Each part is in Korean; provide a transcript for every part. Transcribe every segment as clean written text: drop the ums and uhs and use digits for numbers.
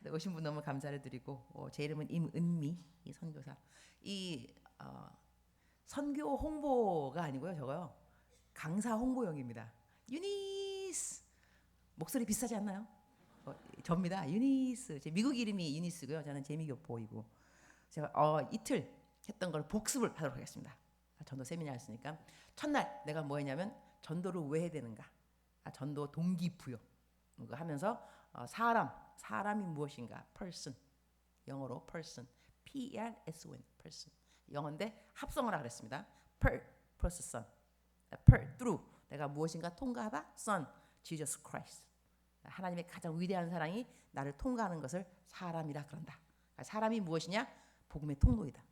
네, 오신 분 너무 감사를 드리고 제 이름은 임은미 이 선교사. 이 선교 홍보가 아니고요. 저거요. 강사 홍보용입니다. 유니스 목소리 비슷하지 않나요? 접니다. 유니스. 제 미국 이름이 유니스고요. 저는 재미교포이고 제가 이틀 했던 걸 복습을 하도록 하겠습니다. 전도 세미나 했으니까 첫날 내가 뭐 했냐면 전도를 왜 해야 되는가? 전도 동기부여 이거 하면서 사람이 무엇인가? person 영어로 person P-E-R-S-O-N person 영어인데 합성을 하라 그랬습니다. per 플러스 son per through 내가 무엇인가 통과하다 son Jesus Christ 하나님의 가장 위대한 사랑이 나를 통과하는 것을 사람이라 그런다. 사람이 무엇이냐? 복음의 통로이다.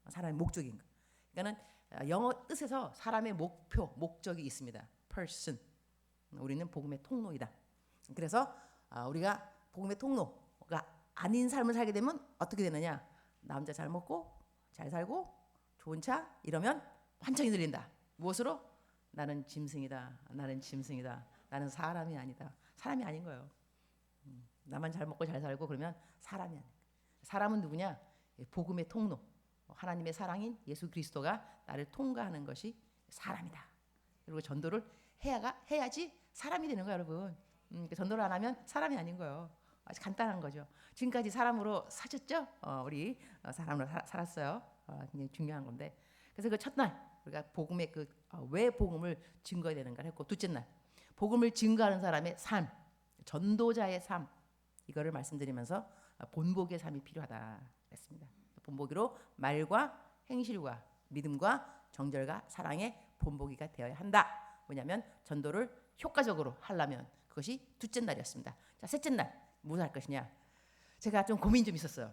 사람의 목적인 거. 그러니까는 영어 뜻에서 사람의 목적이 있습니다. person. 우리는 복음의 통로이다. 그래서 우리가 복음의 통로가 아닌 삶을 살게 되면 어떻게 되느냐? 나 혼자 잘 먹고 잘 살고 좋은 차 이러면 환청이 들린다. 무엇으로? 나는 짐승이다. 나는 짐승이다. 나는 사람이 아니다. 사람이 아닌 거예요. 나만 잘 먹고 잘 살고 그러면 사람이 아닌 거예요. 사람은 누구냐? 복음의 통로. 하나님의 사랑인 예수 그리스도가 나를 통과하는 것이 사람이다. 그리고 전도를 해야지 사람이 되는 거예요, 여러분. 전도를 안 하면 사람이 아닌 거예요. 아주 간단한 거죠. 지금까지 사람으로 사셨죠? 우리 사람으로 살았어요. 굉장히 중요한 건데. 그래서 그 첫날 우리가 복음의 왜 복음을 증거해야 되는가를 했고 둘째 날 복음을 증거하는 사람의 삶, 전도자의 삶 이거를 말씀드리면서 본보기의 삶이 필요하다 했습니다. 본보기로 말과 행실과 믿음과 정절과 사랑의 본보기가 되어야 한다. 뭐냐면 전도를 효과적으로 하려면 그것이 둘째 날이었습니다. 자, 셋째 날 무엇을 할 것이냐? 제가 좀 고민 좀 있었어요.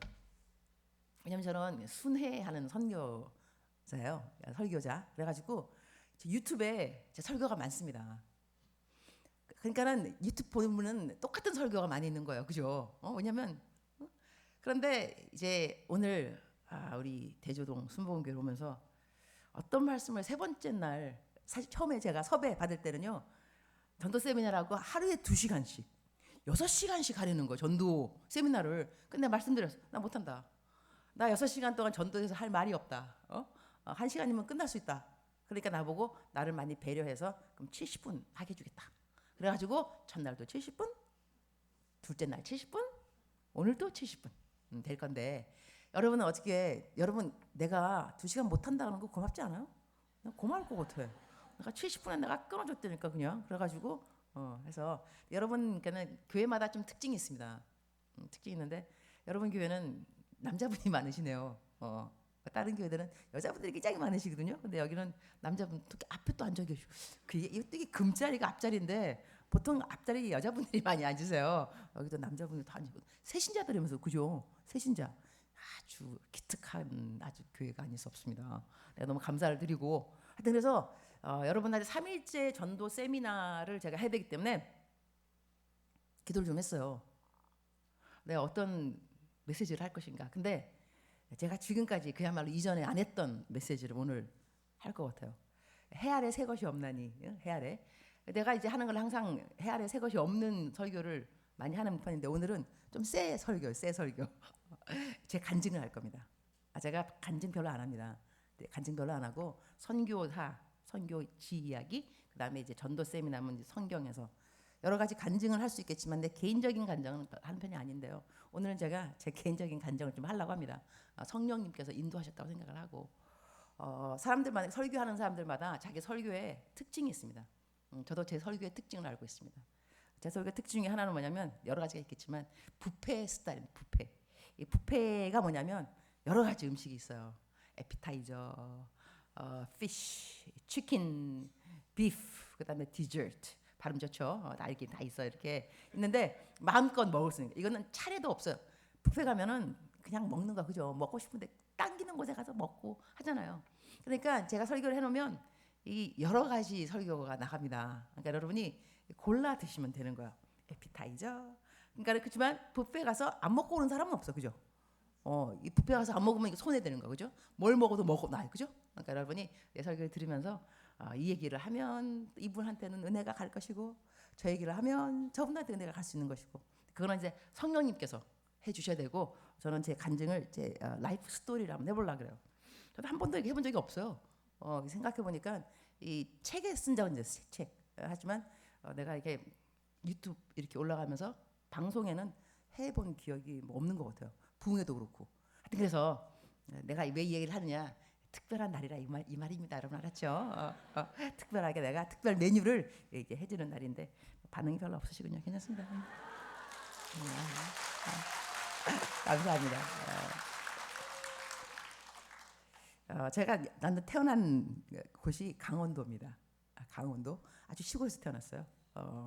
왜냐면 저는 순회하는 선교자예요. 설교자. 그래가지고 유튜브에 제 설교가 많습니다. 그러니까는 유튜브 보면은 똑같은 설교가 많이 있는 거예요. 그죠? 왜냐면 그런데 이제 오늘 우리 대조동 순복음교회 오면서 어떤 말씀을 세 번째 날 사실 처음에 제가 섭외 받을 때는요. 전도 세미나라고 하루에 2시간씩 6시간씩 하려는 거예요. 전도 세미나를. 근데 말씀드렸어. 나 못한다. 나 6시간 동안 전도해서 할 말이 없다. 1시간이면 끝날 수 있다. 그러니까 나보고 나를 많이 배려해서 그럼 70분 하게 해주겠다. 그래가지고 첫날도 70분, 둘째 날 70분, 오늘도 70분 될 건데 여러분은 어떻게 여러분 내가 2시간 못한다는 거 고맙지 않아요? 고마울 것 같아. 내가 70분에 내가 끊어줬다니까 그냥 그래가지고 해서 여러분께는 교회마다 좀 특징이 있습니다. 특징이 있는데 여러분 교회는 남자분이 많으시네요. 다른 교회들은 여자분들이 굉장히 많으시거든요. 근데 여기는 남자분 특히 앞에 또 앉아 계시고 이게 금자리가 앞자리인데 보통 앞자리 여자분들이 많이 앉으세요. 여기도 남자분들 다 앉고 새신자들이면서 그죠? 새신자 아주 기특한 아주 교회가 아닐 수 없습니다. 내가 너무 감사를 드리고 하여튼 그래서 여러분한테 3일째 전도 세미나를 제가 해야 되기 때문에 기도를 좀 했어요. 내가 어떤 메시지를 할 것인가. 근데 제가 지금까지 그야말로 이전에 안 했던 메시지를 오늘 할 것 같아요. 해 아래 새 것이 없나니. 해 아래. 내가 이제 하는 걸 항상 해 아래 새 것이 없는 설교를 많이 하는 편인데 오늘은 좀 새 설교. 제 간증을 할 겁니다. 제가 간증 별로 안 합니다. 간증 별로 안 하고 선교지 이야기, 그다음에 이제 전도 세미나면 이제 성경에서 여러 가지 간증을 할 수 있겠지만 내 개인적인 간증은 하는 편이 아닌데요. 오늘은 제가 제 개인적인 간증을 좀 하려고 합니다. 성령님께서 인도하셨다고 생각을 하고 사람들마다 설교하는 사람들마다 자기 설교에 특징이 있습니다. 저도 제 설교의 특징을 알고 있습니다. 제 설교 특징 중에 하나는 뭐냐면 여러 가지가 있겠지만 뷔페 스타일입니다. 뷔페. 이 뷔페가 뭐냐면 여러 가지 음식이 있어요. 에피타이저, 피쉬, 치킨, 비프, 그다음에 디저트. 발음 좋죠. 알긴 다 있어 이렇게 있는데 마음껏 먹을 수 있는 거. 이거는 차례도 없어요. 뷔페 가면은 그냥 먹는 거 그죠? 먹고 싶은데 당기는 곳에 가서 먹고 하잖아요. 그러니까 제가 설교를 해놓으면 이 여러 가지 설교가 나갑니다. 그러니까 여러분이 골라 드시면 되는 거야. 에피타이저. 그러니까 그렇지만 뷔페 가서 안 먹고 오는 사람은 없어, 그죠? 이 뷔페 가서 안 먹으면 이게 손해되는 거, 그죠? 뭘 먹어도 먹어놔, 그죠? 그러니까 여러분이 내 설교를 들으면서 이 얘기를 하면 이분한테는 은혜가 갈 것이고 저 얘기를 하면 저분한테 은혜가 갈 수 있는 것이고 그거는 이제 성령님께서 해주셔야 되고 저는 제 간증을 제 라이프 스토리를 한번 해보려고 그래요. 저도 한 번도 해본 적이 없어요. 생각해 보니까 이 책에 쓴 적은 이제 책 하지만 내가 이렇게 유튜브 이렇게 올라가면서 방송에는 해본 기억이 뭐 없는 것 같아요. 부흥회도 그렇고. 하여튼 그래서 내가 왜 이 얘기를 하느냐? 특별한 날이라 이 말입니다, 여러분 알았죠? 특별하게 내가 특별 메뉴를 이렇게 해주는 날인데 반응이 별로 없으시군요. 괜찮습니다. 감사합니다. 제가 나는 태어난 곳이 강원도입니다. 강원도 아주 시골에서 태어났어요.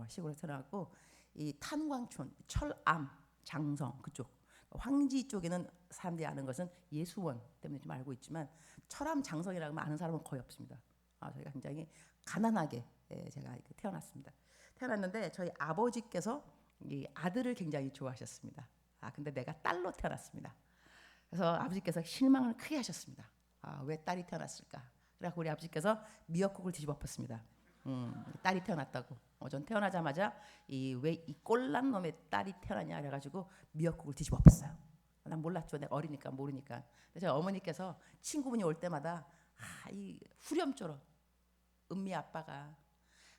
시골에서 태어났고 이 탄광촌, 철암, 장성 그쪽 황지 쪽에는 사람들이 아는 것은 예수원 때문에 좀 알고 있지만 철암, 장성이라고 아는 사람은 거의 없습니다. 저희가 굉장히 가난하게 제가 태어났습니다. 태어났는데 저희 아버지께서 이 아들을 굉장히 좋아하셨습니다. 근데 내가 딸로 태어났습니다. 그래서 아버지께서 실망을 크게 하셨습니다. 왜 딸이 태어났을까? 그래서 우리 아버지께서 미역국을 뒤집어 엎었습니다. 딸이 태어났다고. 전 태어나자마자 왜 이 꼴난 놈의 딸이 태어나냐 그래가지고 미역국을 뒤집어 엎었어요. 난 몰랐죠. 내가 어리니까 모르니까. 그래서 어머니께서 친구분이 올 때마다 이 후렴조로 은미 아빠가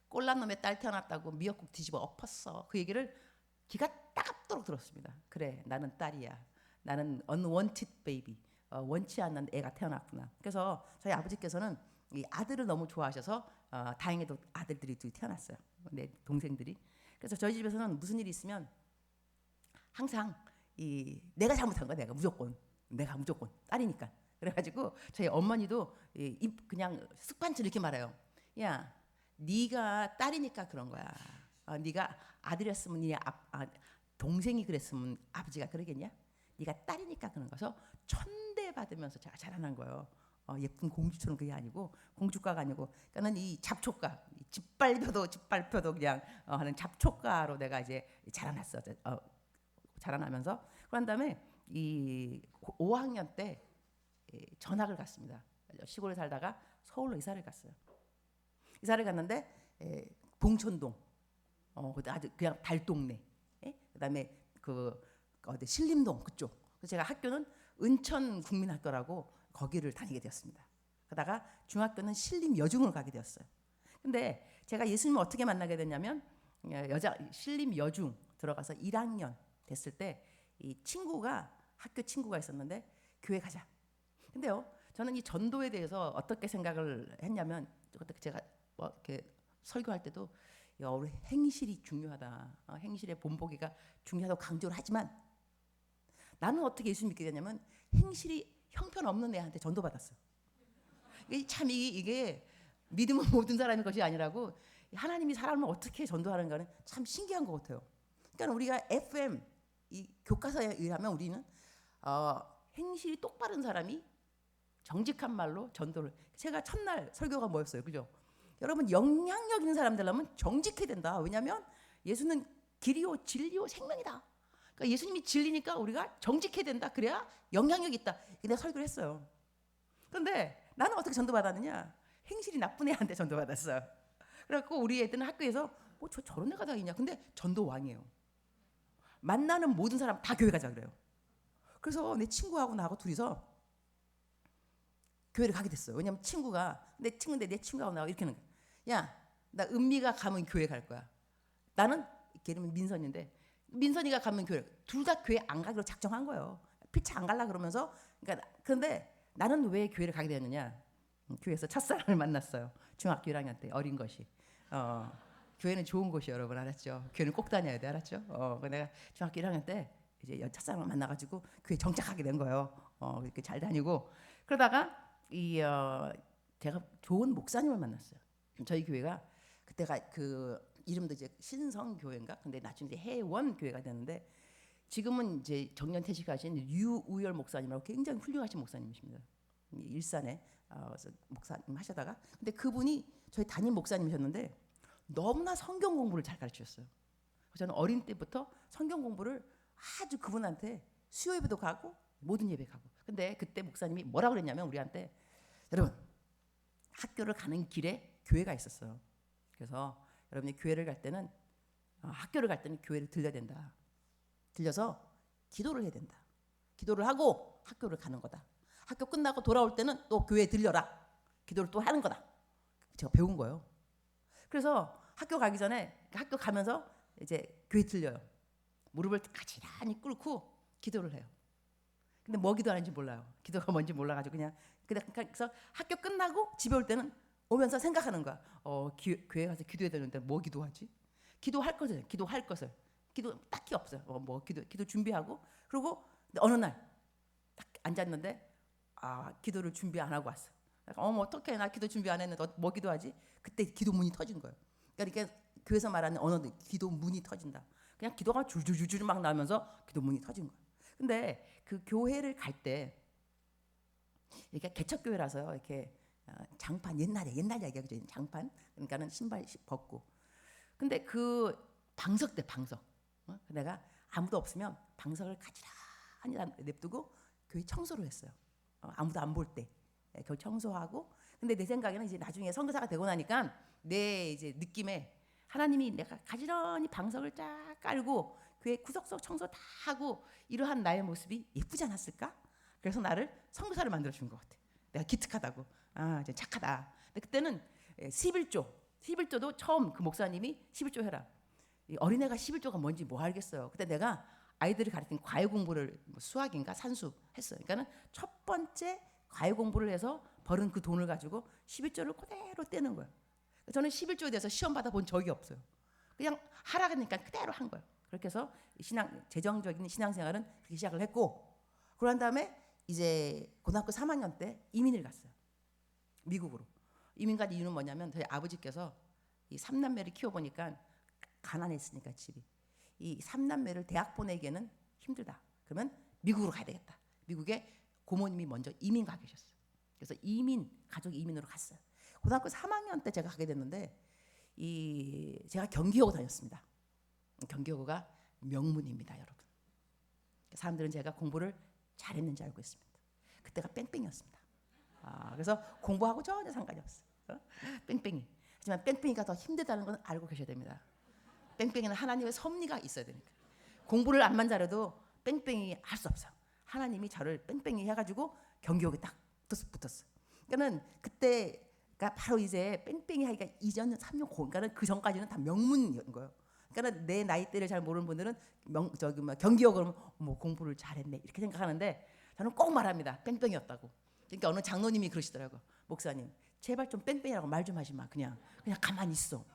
꼴난 놈의 딸 태어났다고 미역국 뒤집어 엎었어. 그 얘기를 귀가 따갑도록 들었습니다. 그래, 나는 딸이야. 나는 unwanted baby. 원치 않는 애가 태어났구나. 그래서 저희 아버지께서는 이 아들을 너무 좋아하셔서 다행히도 아들들이 둘이 태어났어요. 내 동생들이. 그래서 저희 집에서는 무슨 일이 있으면 항상 내가 잘못한 거야. 내가 무조건 딸이니까. 그래가지고 저희 어머니도 그냥 습관처럼 이렇게 말해요. 야, 네가 딸이니까 그런 거야. 네가 아들이었으면 동생이 그랬으면 아버지가 그러겠냐? 네가 딸이니까 그런 거서 천대받으면서 제가 자라난 거예요. 예쁜 공주처럼 그게 아니고 공주가가 아니고 그러니까는 이 잡초가 짓밟혀도 그냥 하는 잡초가로 내가 이제 자라났어. 자라나면서 그런 다음에 이 5학년 때 전학을 갔습니다. 시골에 살다가 서울로 이사를 갔어요. 이사를 갔는데 봉천동 아주 그냥 달동네. 그다음에 어디 신림동 그쪽. 그래서 제가 학교는 은천국민학교라고 거기를 다니게 되었습니다. 그러다가 중학교는 신림여중을 가게 되었어요. 근데 제가 예수님을 어떻게 만나게 됐냐면 신림여중 들어가서 1학년 됐을 때 이 학교 친구가 있었는데 교회 가자. 근데요, 저는 이 전도에 대해서 어떻게 생각을 했냐면 제가 이렇게 설교할 때도 우리 행실이 중요하다. 행실의 본보기가 중요하다고 강조를 하지만 나는 어떻게 예수 믿게 됐냐면 행실이 형편없는 애한테 전도받았어요. 이게 믿음은 모든 사람의 것이 아니라고 하나님이 사람을 어떻게 전도하는가는 참 신기한 것 같아요. 그러니까 우리가 FM 이 교과서에 의하면 우리는 행실이 똑바른 사람이 정직한 말로 전도를. 제가 첫날 설교가 뭐였어요, 그죠? 여러분 영향력 있는 사람 되려면 정직해야 된다. 왜냐하면 예수는 길이요 진리요 생명이다. 그러니까 예수님이 진리니까 우리가 정직해야 된다. 그래야 영향력 있다. 내가 설교를 했어요. 그런데 나는 어떻게 전도받았느냐? 행실이 나쁜 애한테 전도받았어요. 그래갖고 우리 애들은 학교에서 저런 애가 다 있냐? 근데 전도 왕이에요. 만나는 모든 사람 다 교회 가자 그래요. 그래서 내 친구하고 나하고 둘이서 교회를 가게 됐어요. 왜냐면 내 친구하고 나하고 이렇게 하는 거야. 야, 나 은미가 가면 교회 갈 거야. 나는 걔는 민선인데 민선이가 가면 교회. 둘 다 교회 안 가기로 작정한 거예요. 피차 안 갈라 그러면서. 그런데 나는 왜 교회를 가게 되었느냐? 교회에서 첫사랑을 만났어요. 중학교 1학년 때 어린 것이. 교회는 좋은 곳이에요, 여러분 알았죠? 교회는 꼭 다녀야 돼, 알았죠? 내가 중학교 1학년 때 이제 첫사랑을 만나가지고 교회 정착하게 된 거예요. 이렇게 잘 다니고 그러다가 제가 좋은 목사님을 만났어요. 저희 교회가 그때가 이름도 이제 신성교회인가? 근데 나중에 해원 교회가 됐는데 지금은 이제 정년 퇴직하신 유우열 목사님이라고 굉장히 훌륭하신 목사님이십니다. 일산에 목사님 하시다가 근데 그분이 저희 담임 목사님이셨는데 너무나 성경 공부를 잘 가르치셨어요. 저는 어린 때부터 성경 공부를 아주 그분한테 수요 예배도 가고 모든 예배 가고. 근데 그때 목사님이 뭐라 그랬냐면 우리한테 여러분 학교를 가는 길에 교회가 있었어요. 그래서 여러분이 교회를 갈 때는 학교를 갈 때는 교회를 들려야 된다. 들려서 기도를 해야 된다. 기도를 하고 학교를 가는 거다. 학교 끝나고 돌아올 때는 또 교회에 들려라. 기도를 또 하는 거다. 제가 배운 거예요. 그래서 학교 가기 전에 학교 가면서 이제 교회 들려요. 무릎을 가지런히 꿇고 기도를 해요. 근데 뭐 기도하는지 몰라요. 기도가 뭔지 몰라가지고 그냥 그래서 학교 끝나고 집에 올 때는 오면서 생각하는 거야. 교회 가서 기도해야 되는데 뭐 기도하지? 기도할 것을 기도 딱히 없어요. 뭐 기도 준비하고 그리고 어느 날 딱 앉았는데 기도를 준비 안 하고 왔어. 어떡해, 나 기도 준비 안 했는데 뭐 기도하지? 그때 기도문이 터진 거예요. 그러니까 교회에서 말하는 언어는 기도문이 터진다. 그냥 기도가 줄줄줄줄 막 나면서 기도문이 터진 거예요. 근데 그 교회를 갈 때 이렇게 개척교회라서요. 이렇게 장판 옛날 얘기하죠. 장판 그러니까는 신발 벗고. 근데 그 방석 때 방석. 내가 아무도 없으면 방석을 가지런히 냅두고 교회 청소를 했어요. 아무도 안 볼 때. 교회 청소하고. 근데 내 생각에는 이제 나중에 선교사가 되고 나니까 내 이제 느낌에 하나님이 내가 가지런히 방석을 쫙 깔고 교회 구석구석 청소 다 하고 이러한 나의 모습이 예쁘지 않았을까? 그래서 나를 선교사를 만들어 준 것 같아. 내가 기특하다고. 이제 착하다. 근데 그때는 11조도 처음 그 목사님이 11조 해라. 어린애가 11조가 뭔지 뭐 알겠어요. 그때 내가 아이들을 가르친 과외 공부를 수학인가 산수 했어요. 그러니까는 첫 번째 과외 공부를 해서 벌은 그 돈을 가지고 11조를 그대로 떼는 거예요. 저는 11조에 대해서 시험 받아본 적이 없어요. 그냥 하라 그러니까 그대로 한 거예요. 그렇게 해서 재정적인 신앙생활은 그렇게 시작을 했고, 그런 다음에 이제 고등학교 3학년 때 이민을 갔어요. 미국으로. 이민 간 이유는 뭐냐면 저희 아버지께서 이 3남매를 키워보니까 가난했으니까 집이. 이 3남매를 대학 보내기에는 힘들다. 그러면 미국으로 가야 되겠다. 미국에 고모님이 먼저 이민 가 계셨어요. 그래서 가족 이민으로 갔어요. 고등학교 3학년 때 제가 가게 됐는데 제가 경기여고 다녔습니다. 경기여고가 명문입니다, 여러분. 사람들은 제가 공부를 잘했는지 알고 있습니다. 그때가 뺑뺑이였습니다. 그래서 공부하고 전혀 상관이 없어요. 뺑뺑이. 하지만 뺑뺑이가 더 힘들다는 건 알고 계셔야 됩니다. 뺑뺑이는 하나님의 섭리가 있어야 되니까. 공부를 안만 잘해도 뺑뺑이 할 수 없어요. 하나님이 저를 뺑뺑이 해가지고 경기여고에 딱 붙었어요. 그러니까는 그때가 바로 이제 뺑뺑이 하기가 2년, 3년, 그러니까는 그 전까지는 다 명문인 거예요. 그러니까 내 나이대를 잘 모르는 분들은 경기여고 그러면 공부를 잘했네 이렇게 생각하는데 저는 꼭 말합니다. 뺑뺑이였다고. 그러니까 어느 장로님이 그러시더라고. 목사님, 제발 좀 뺑뺑이라고 말 좀 하지 마. 그냥 가만히 있어.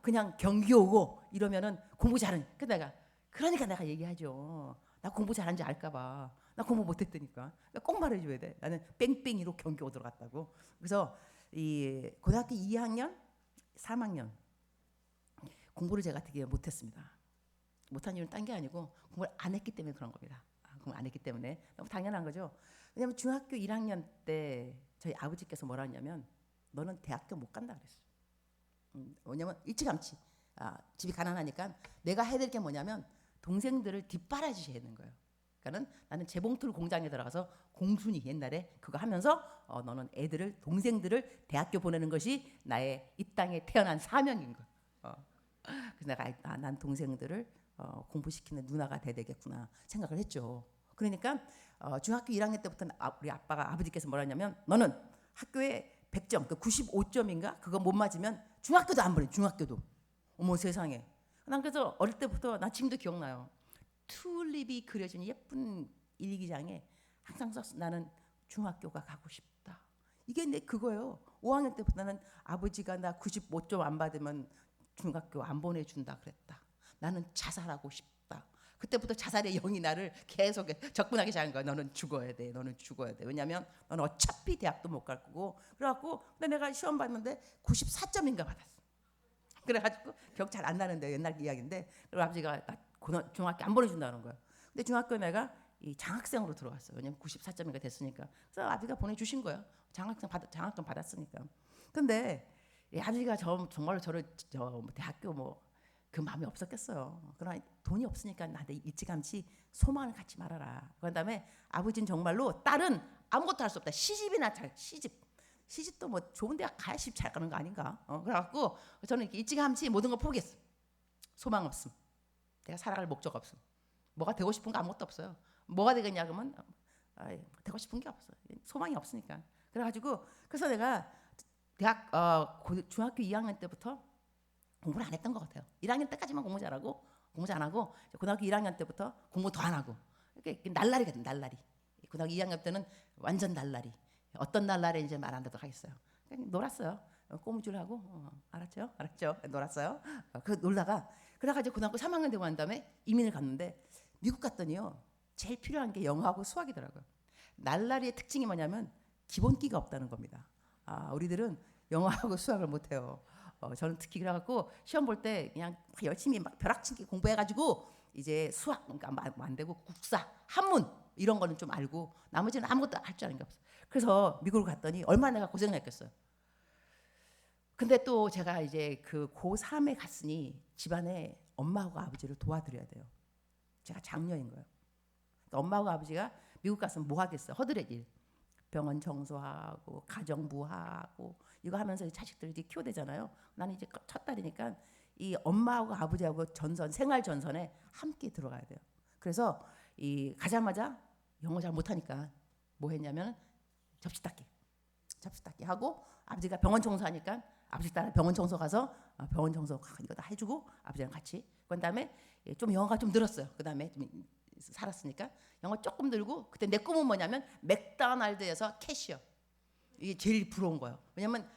그냥 경기여고 이러면은 공부 잘하는. 그러니까 내가 얘기하죠. 나 공부 잘하는지 알까 봐. 나 공부 못했다니까. 꼭 말해줘야 돼. 나는 뺑뺑이로 경기여고 들어갔다고. 그래서 이 고등학교 2학년, 3학년 공부를 제가 되게 못했습니다. 못한 이유는 딴 게 아니고 공부를 안 했기 때문에 그런 겁니다. 공부를 안 했기 때문에 너무 당연한 거죠. 왜냐하면 중학교 1학년 때 저희 아버지께서 뭐라 했냐면 너는 대학교 못 간다 그랬어요. 왜냐면 일찌감치 집이 가난하니까 내가 해야 될 게 뭐냐면 동생들을 뒷바라지셔야 되는 거예요. 그러니까는 나는 재봉틀 공장에 들어가서 공순이 옛날에 그거 하면서 너는 동생들을 대학교 보내는 것이 나의 이 땅에 태어난 사명인 거예요. 그래서 내가 난 동생들을 공부시키는 누나가 돼야 되겠구나 생각을 했죠. 그러니까 중학교 1학년 때부터 우리 아버지께서 뭐라 했냐면 너는 학교에 100점, 그 95점인가 그거 못 맞으면 중학교도 안 보내. 중학교도. 어머 세상에. 난 그래서 어릴 때부터 난 지금도 기억나요. 튤립이 그려진 예쁜 일기장에 항상 썼어. 나는 중학교가 가고 싶다. 이게 내 그거예요. 5학년 때부터 나는 아버지가 나 95점 안 받으면 중학교 안 보내준다 그랬다. 나는 자살하고 싶다. 그때부터 자살의 영이 나를 계속 적분하게 잘한 거야. 너는 죽어야 돼. 너는 죽어야 돼. 왜냐면 너는 어차피 대학도 못 갈 거고. 그래갖고 근데 내가 시험 봤는데 94점인가 받았어. 그래가지고 기억 잘 안 나는데 옛날 이야기인데 그리고 아버지가 나 중학교 안 보내준다는 거야. 근데 중학교에 내가 이 장학생으로 들어갔어요. 왜냐면 94점인가 됐으니까. 그래서 아버지가 보내주신 거야. 장학금 받았으니까. 근데 아버지가 정말로 저를 대학교 그 마음이 없었겠어요. 그러나 돈이 없으니까 나한테 일찌감치 소망을 갖지 말아라. 그런 다음에 아버지는 정말로 딸은 아무것도 할 수 없다. 시집도 뭐 좋은 대학 가야 시집 잘 가는 거 아닌가. 그래갖고 저는 이렇게 일찌감치 모든 걸 포기했어. 소망 없음. 내가 살아갈 목적 없음. 뭐가 되고 싶은 거 아무것도 없어요. 뭐가 되겠냐 그러면 되고 싶은 게 없어. 소망이 없으니까. 그래가지고 그래서 내가 중학교 2학년 때부터 공부를 안 했던 것 같아요. 1학년 때까지만 공부 잘하고 공부 잘하고 고등학교 1학년 때부터 공부 더 안 하고 이렇게 날라리거든. 날라리. 고등학교 2학년 때는 완전 날라리. 어떤 날라리 이제 말 안 하도록 하겠어요. 그냥 놀았어요. 꼬무줄하고 알았죠? 놀았어요. 그 놀다가 그래가지고 고등학교 3학년 되고 난 다음에 이민을 갔는데 미국 갔더니요 제일 필요한 게 영어하고 수학이더라고요. 날라리의 특징이 뭐냐면 기본기가 없다는 겁니다. 우리들은 영어하고 수학을 못해요. 저는 특히 그래갖고 시험 볼 때 그냥 열심히 막 벼락치기 공부해가지고 이제 수학 그러니까 안 되고 국사, 한문 이런 거는 좀 알고 나머지는 아무것도 할 줄 아는 게 없어요. 그래서 미국을 갔더니 얼마나 내가 고생을 했겠어요. 근데 또 제가 이제 그 고3에 갔으니 집안에 엄마하고 아버지를 도와드려야 돼요. 제가 장녀인 거예요. 그러니까 엄마하고 아버지가 미국 갔으면 뭐 하겠어요? 허드렛 일. 병원 청소하고 가정부하고 이거 하면서 자식들 이제 키워대잖아요. 나는 이제 첫 딸이니까 이 엄마하고 아버지하고 생활 전선에 함께 들어가야 돼요. 그래서 이 가자마자 영어 잘 못하니까 뭐 했냐면 접시 닦기 하고 아버지가 병원 청소하니까 아버지 따라 병원 청소 가서 병원 청소 이거 다 해주고 아버지랑 같이 그다음에 좀 영어가 좀 늘었어요. 그다음에 좀 살았으니까 영어 조금 늘고 그때 내 꿈은 뭐냐면 맥도날드에서 캐시어. 이게 제일 부러운 거예요. 왜냐면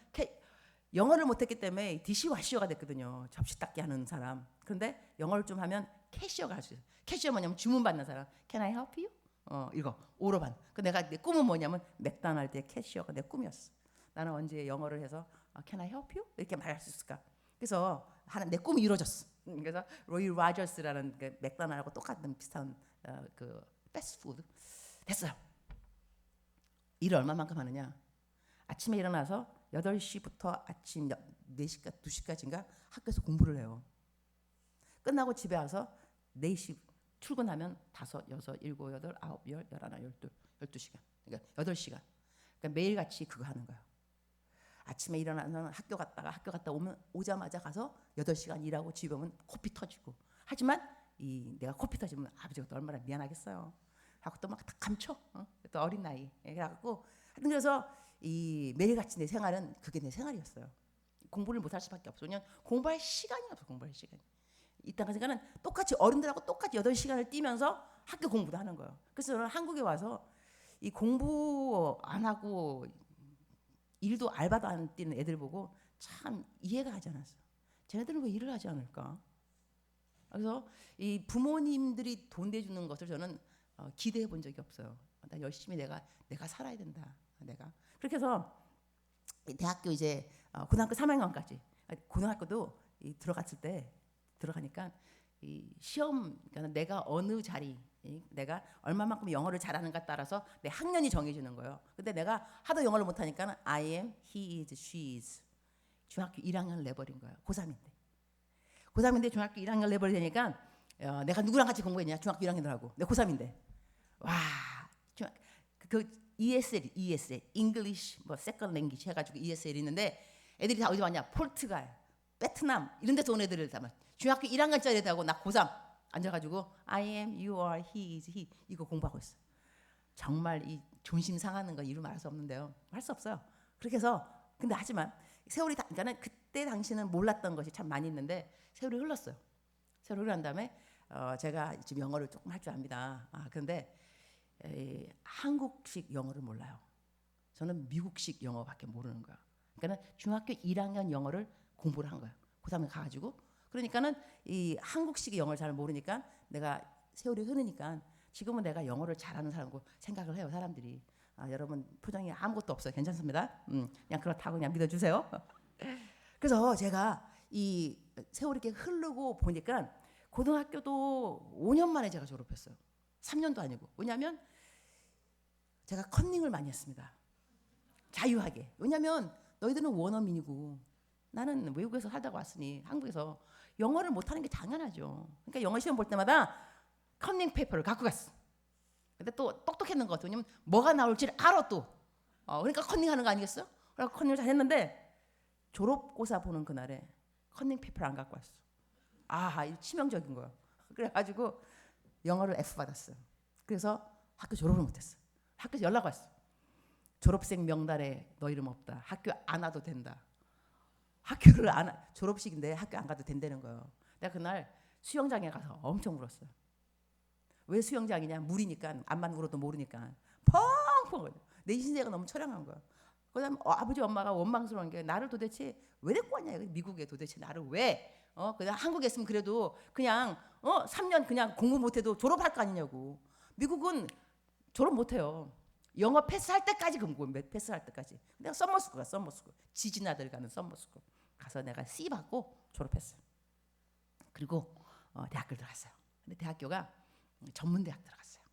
영어를 못했기 때문에 디시와시어가 됐거든요. 접시 닦기 하는 사람. 그런데 영어를 좀 하면 캐시어가 할 수 있어요. 캐시어 뭐냐면 주문 받는 사람. Can I help you? 이거 오로반. 내가 내 꿈은 뭐냐면 맥도날드의 캐시어가 내 꿈이었어. 나는 언제 영어를 해서 Can I help you? 이렇게 말할 수 있을까? 그래서 내 꿈이 이루어졌어. 그래서 로이 로저스라는 그 맥도날드하고 똑같은 비슷한 그 패스트푸드 됐어요. 일을 얼마만큼 하느냐? 아침에 일어나서 8시부터 아침 4시까지 2시까지인가 학교에서 공부를 해요. 끝나고 집에 와서 4시 출근하면 5, 6, 7, 8, 9, 10, 11, 12시간. 그러니까 8시간. 그러니까 매일같이 그거 하는 거예요. 아침에 일어나서 학교 갔다 오자마자 가서 8시간 일하고 집에 오면 코피 터지고. 하지만 내가 코피 터지면 아버지가 또 얼마나 미안하겠어요. 하고 또 막 다 감춰. 또 어린 나이. 그래갖고 하여튼 그래서 매일같이 내 생활은 그게 내 생활이었어요. 공부를 못할 수밖에 없어. 그냥 공부할 시간이 없어. 공부할 시간이. 이따가 생각은 똑같이 어른들하고 똑같이 8시간을 뛰면서 학교 공부도 하는 거예요. 그래서 저는 한국에 와서 이 공부 안 하고 일도 알바도 안 뛰는 애들 보고 참 이해가 가지 않았어요. 쟤네들은 왜 일을 하지 않을까? 그래서 이 부모님들이 돈 내주는 것을 저는 기대해 본 적이 없어요. 나 열심히 내가 살아야 된다. 내가 그렇게 해서 대학교 이제 고등학교 3학년까지 고등학교도 들어갔을 때 들어가니까 이 시험 그러니까 내가 어느 자리 내가 얼마만큼 영어를 잘하는가 따라서 내 학년이 정해지는 거예요. 근데 내가 하도 영어를 못하니까 I am, he is, she is 중학교 1학년을 내버린 거예요. 고3인데. 고3인데 중학교 1학년을 내버리게 되니까 내가 누구랑 같이 공부했냐? 중학교 1학년들하고. 내가 고3인데. 와, 그 ESL, English 뭐 Second Language 해가지고 ESL 있는데 애들이 다 어디 왔냐? 포르투갈, 베트남 이런 데서 온 애들을 다 중학교 1학년짜리 애들하고 나 고3 앉아가지고 I am, you are, he is, he 이거 공부하고 있어. 정말 이 존심 상하는 거 이루 말할 수 없는데요. 할 수 없어요. 그렇게 해서 근데 하지만 세월이 그러니까는 그때 당시는 몰랐던 것이 참 많이 있는데 세월이 흘렀어요. 세월이 흐른 다음에 제가 지금 영어를 조금 할 줄 압니다. 그런데 한국식 영어를 몰라요. 저는 미국식 영어밖에 모르는 거예요. 그러니까 중학교 1학년 영어를 공부를 한 거예요. 고3에 가가지고 그러니까는 이 한국식 영어를 잘 모르니까 내가 세월이 흐르니까 지금은 내가 영어를 잘하는 사람이고 생각을 해요. 사람들이 여러분 표정이 아무것도 없어요. 괜찮습니다. 그냥 그렇다고 그냥 믿어주세요. 그래서 제가 이 세월이 이렇게 흐르고 보니까 고등학교도 5년 만에 제가 졸업했어요. 3년도 아니고. 왜냐하면 제가 컨닝을 많이 했습니다. 자유하게. 왜냐하면 너희들은 원어민이고 나는 외국에서 살다가 왔으니 한국에서 영어를 못하는 게 당연하죠. 그러니까 영어 시험 볼 때마다 컨닝 페이퍼를 갖고 갔어. 근데 또 똑똑했는 것 같아요. 왜냐면 뭐가 나올지를 알아 또. 그러니까 컨닝하는 거 아니겠어요? 그래서 컨닝을 잘 했는데 졸업고사 보는 그날에 컨닝 페이퍼를 안 갖고 왔어. 이거 치명적인 거야. 그래가지고 영어를 F 받았어요. 그래서 학교 졸업을 못했어. 학교에서 연락 왔어. 졸업생 명단에 너 이름 없다. 학교 안 와도 된다. 학교를 졸업식인데 학교 안 가도 된다는 거예요. 내가 그날 수영장에 가서 엄청 울었어요. 왜 수영장이냐? 물이니까 암만 울어도 모르니까 펑펑. 내 신세가 너무 처량한 거야. 그다음 아버지 엄마가 원망스러운 게 나를 도대체 왜 데리고 왔냐? 미국에 도대체 나를 왜? 그냥 한국에 있으면 그래도 그냥 3년 그냥 공부 못해도 졸업할 거 아니냐고. 미국은 졸업 못해요. 영어 패스할 때까지 공부, 패스할 때까지. 내가 썸머스쿨 지진 아들 가는 썸머스쿨 가서 내가 C 받고 졸업했어요. 그리고 대학교를 들어갔어요. 근데 대학교가 전문대학 들어갔어요.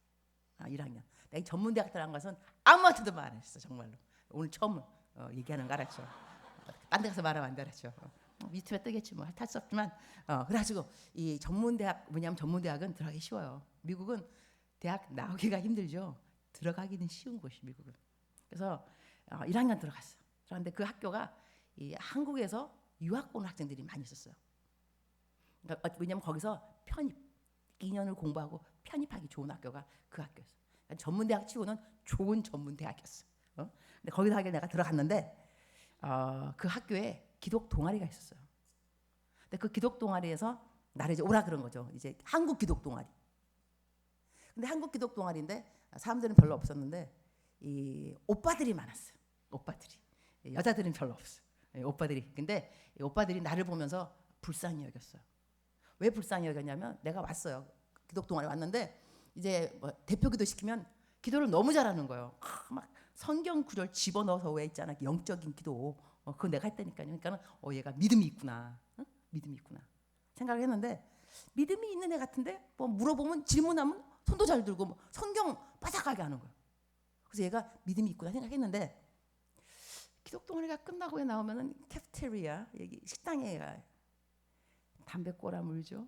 1학년. 내가 전문대학 들어간 것은 아무한테도 말 안 했어. 정말로. 오늘 처음 얘기하는 거 알았죠. 딴 데 가서 말하면 안 돼 알았죠. 유튜브에 뜨겠지 뭐 할 수 없지만 그래가지고 이 전문대학 뭐냐면 전문대학은 들어가기 쉬워요. 미국은 대학 나오기가 힘들죠. 들어가기는 쉬운 곳이 미국은. 그래서 1학년 들어갔어요. 그런데 그 학교가 이 한국에서 유학 온 학생들이 많이 있었어요. 그러니까 왜냐면 거기서 편입 2년을 공부하고 편입하기 좋은 학교가 그 학교였어요. 그러니까 전문대학 치고는 좋은 전문대학이었어. 근데 거기서 하길 내가 들어갔는데 그 학교에 기독 동아리가 있었어요. 근데 그 기독 동아리에서 나를 이제 오라 그런 거죠. 이제 한국 기독 동아리. 근데 한국 기독 동아리인데 사람들은 별로 없었는데 이 오빠들이 많았어요. 오빠들이. 여자들은 별로 없어요. 오빠들이. 근데 이 오빠들이 나를 보면서 불쌍히 여겼어요. 왜 불쌍히 여겼냐면 내가 왔어요. 기독 동아리 왔는데 이제 뭐 대표 기도 시키면 기도를 너무 잘하는 거예요. 막 성경 구절 집어넣어서 왜 있잖아. 영적인 기도. 그거 내가 했다니까요. 그러니까는 얘가 믿음이 있구나. 믿음이 있구나. 생각을 했는데 믿음이 있는 애 같은데 뭐 물어보면 질문하면 손도 잘 들고 뭐 성경 빠삭하게 하는 거예요. 그래서 얘가 믿음이 있구나 생각했는데 기독 동아리가 끝나고 나오면은 캐프테리아 여기 식당에 담배 꼬라 물죠.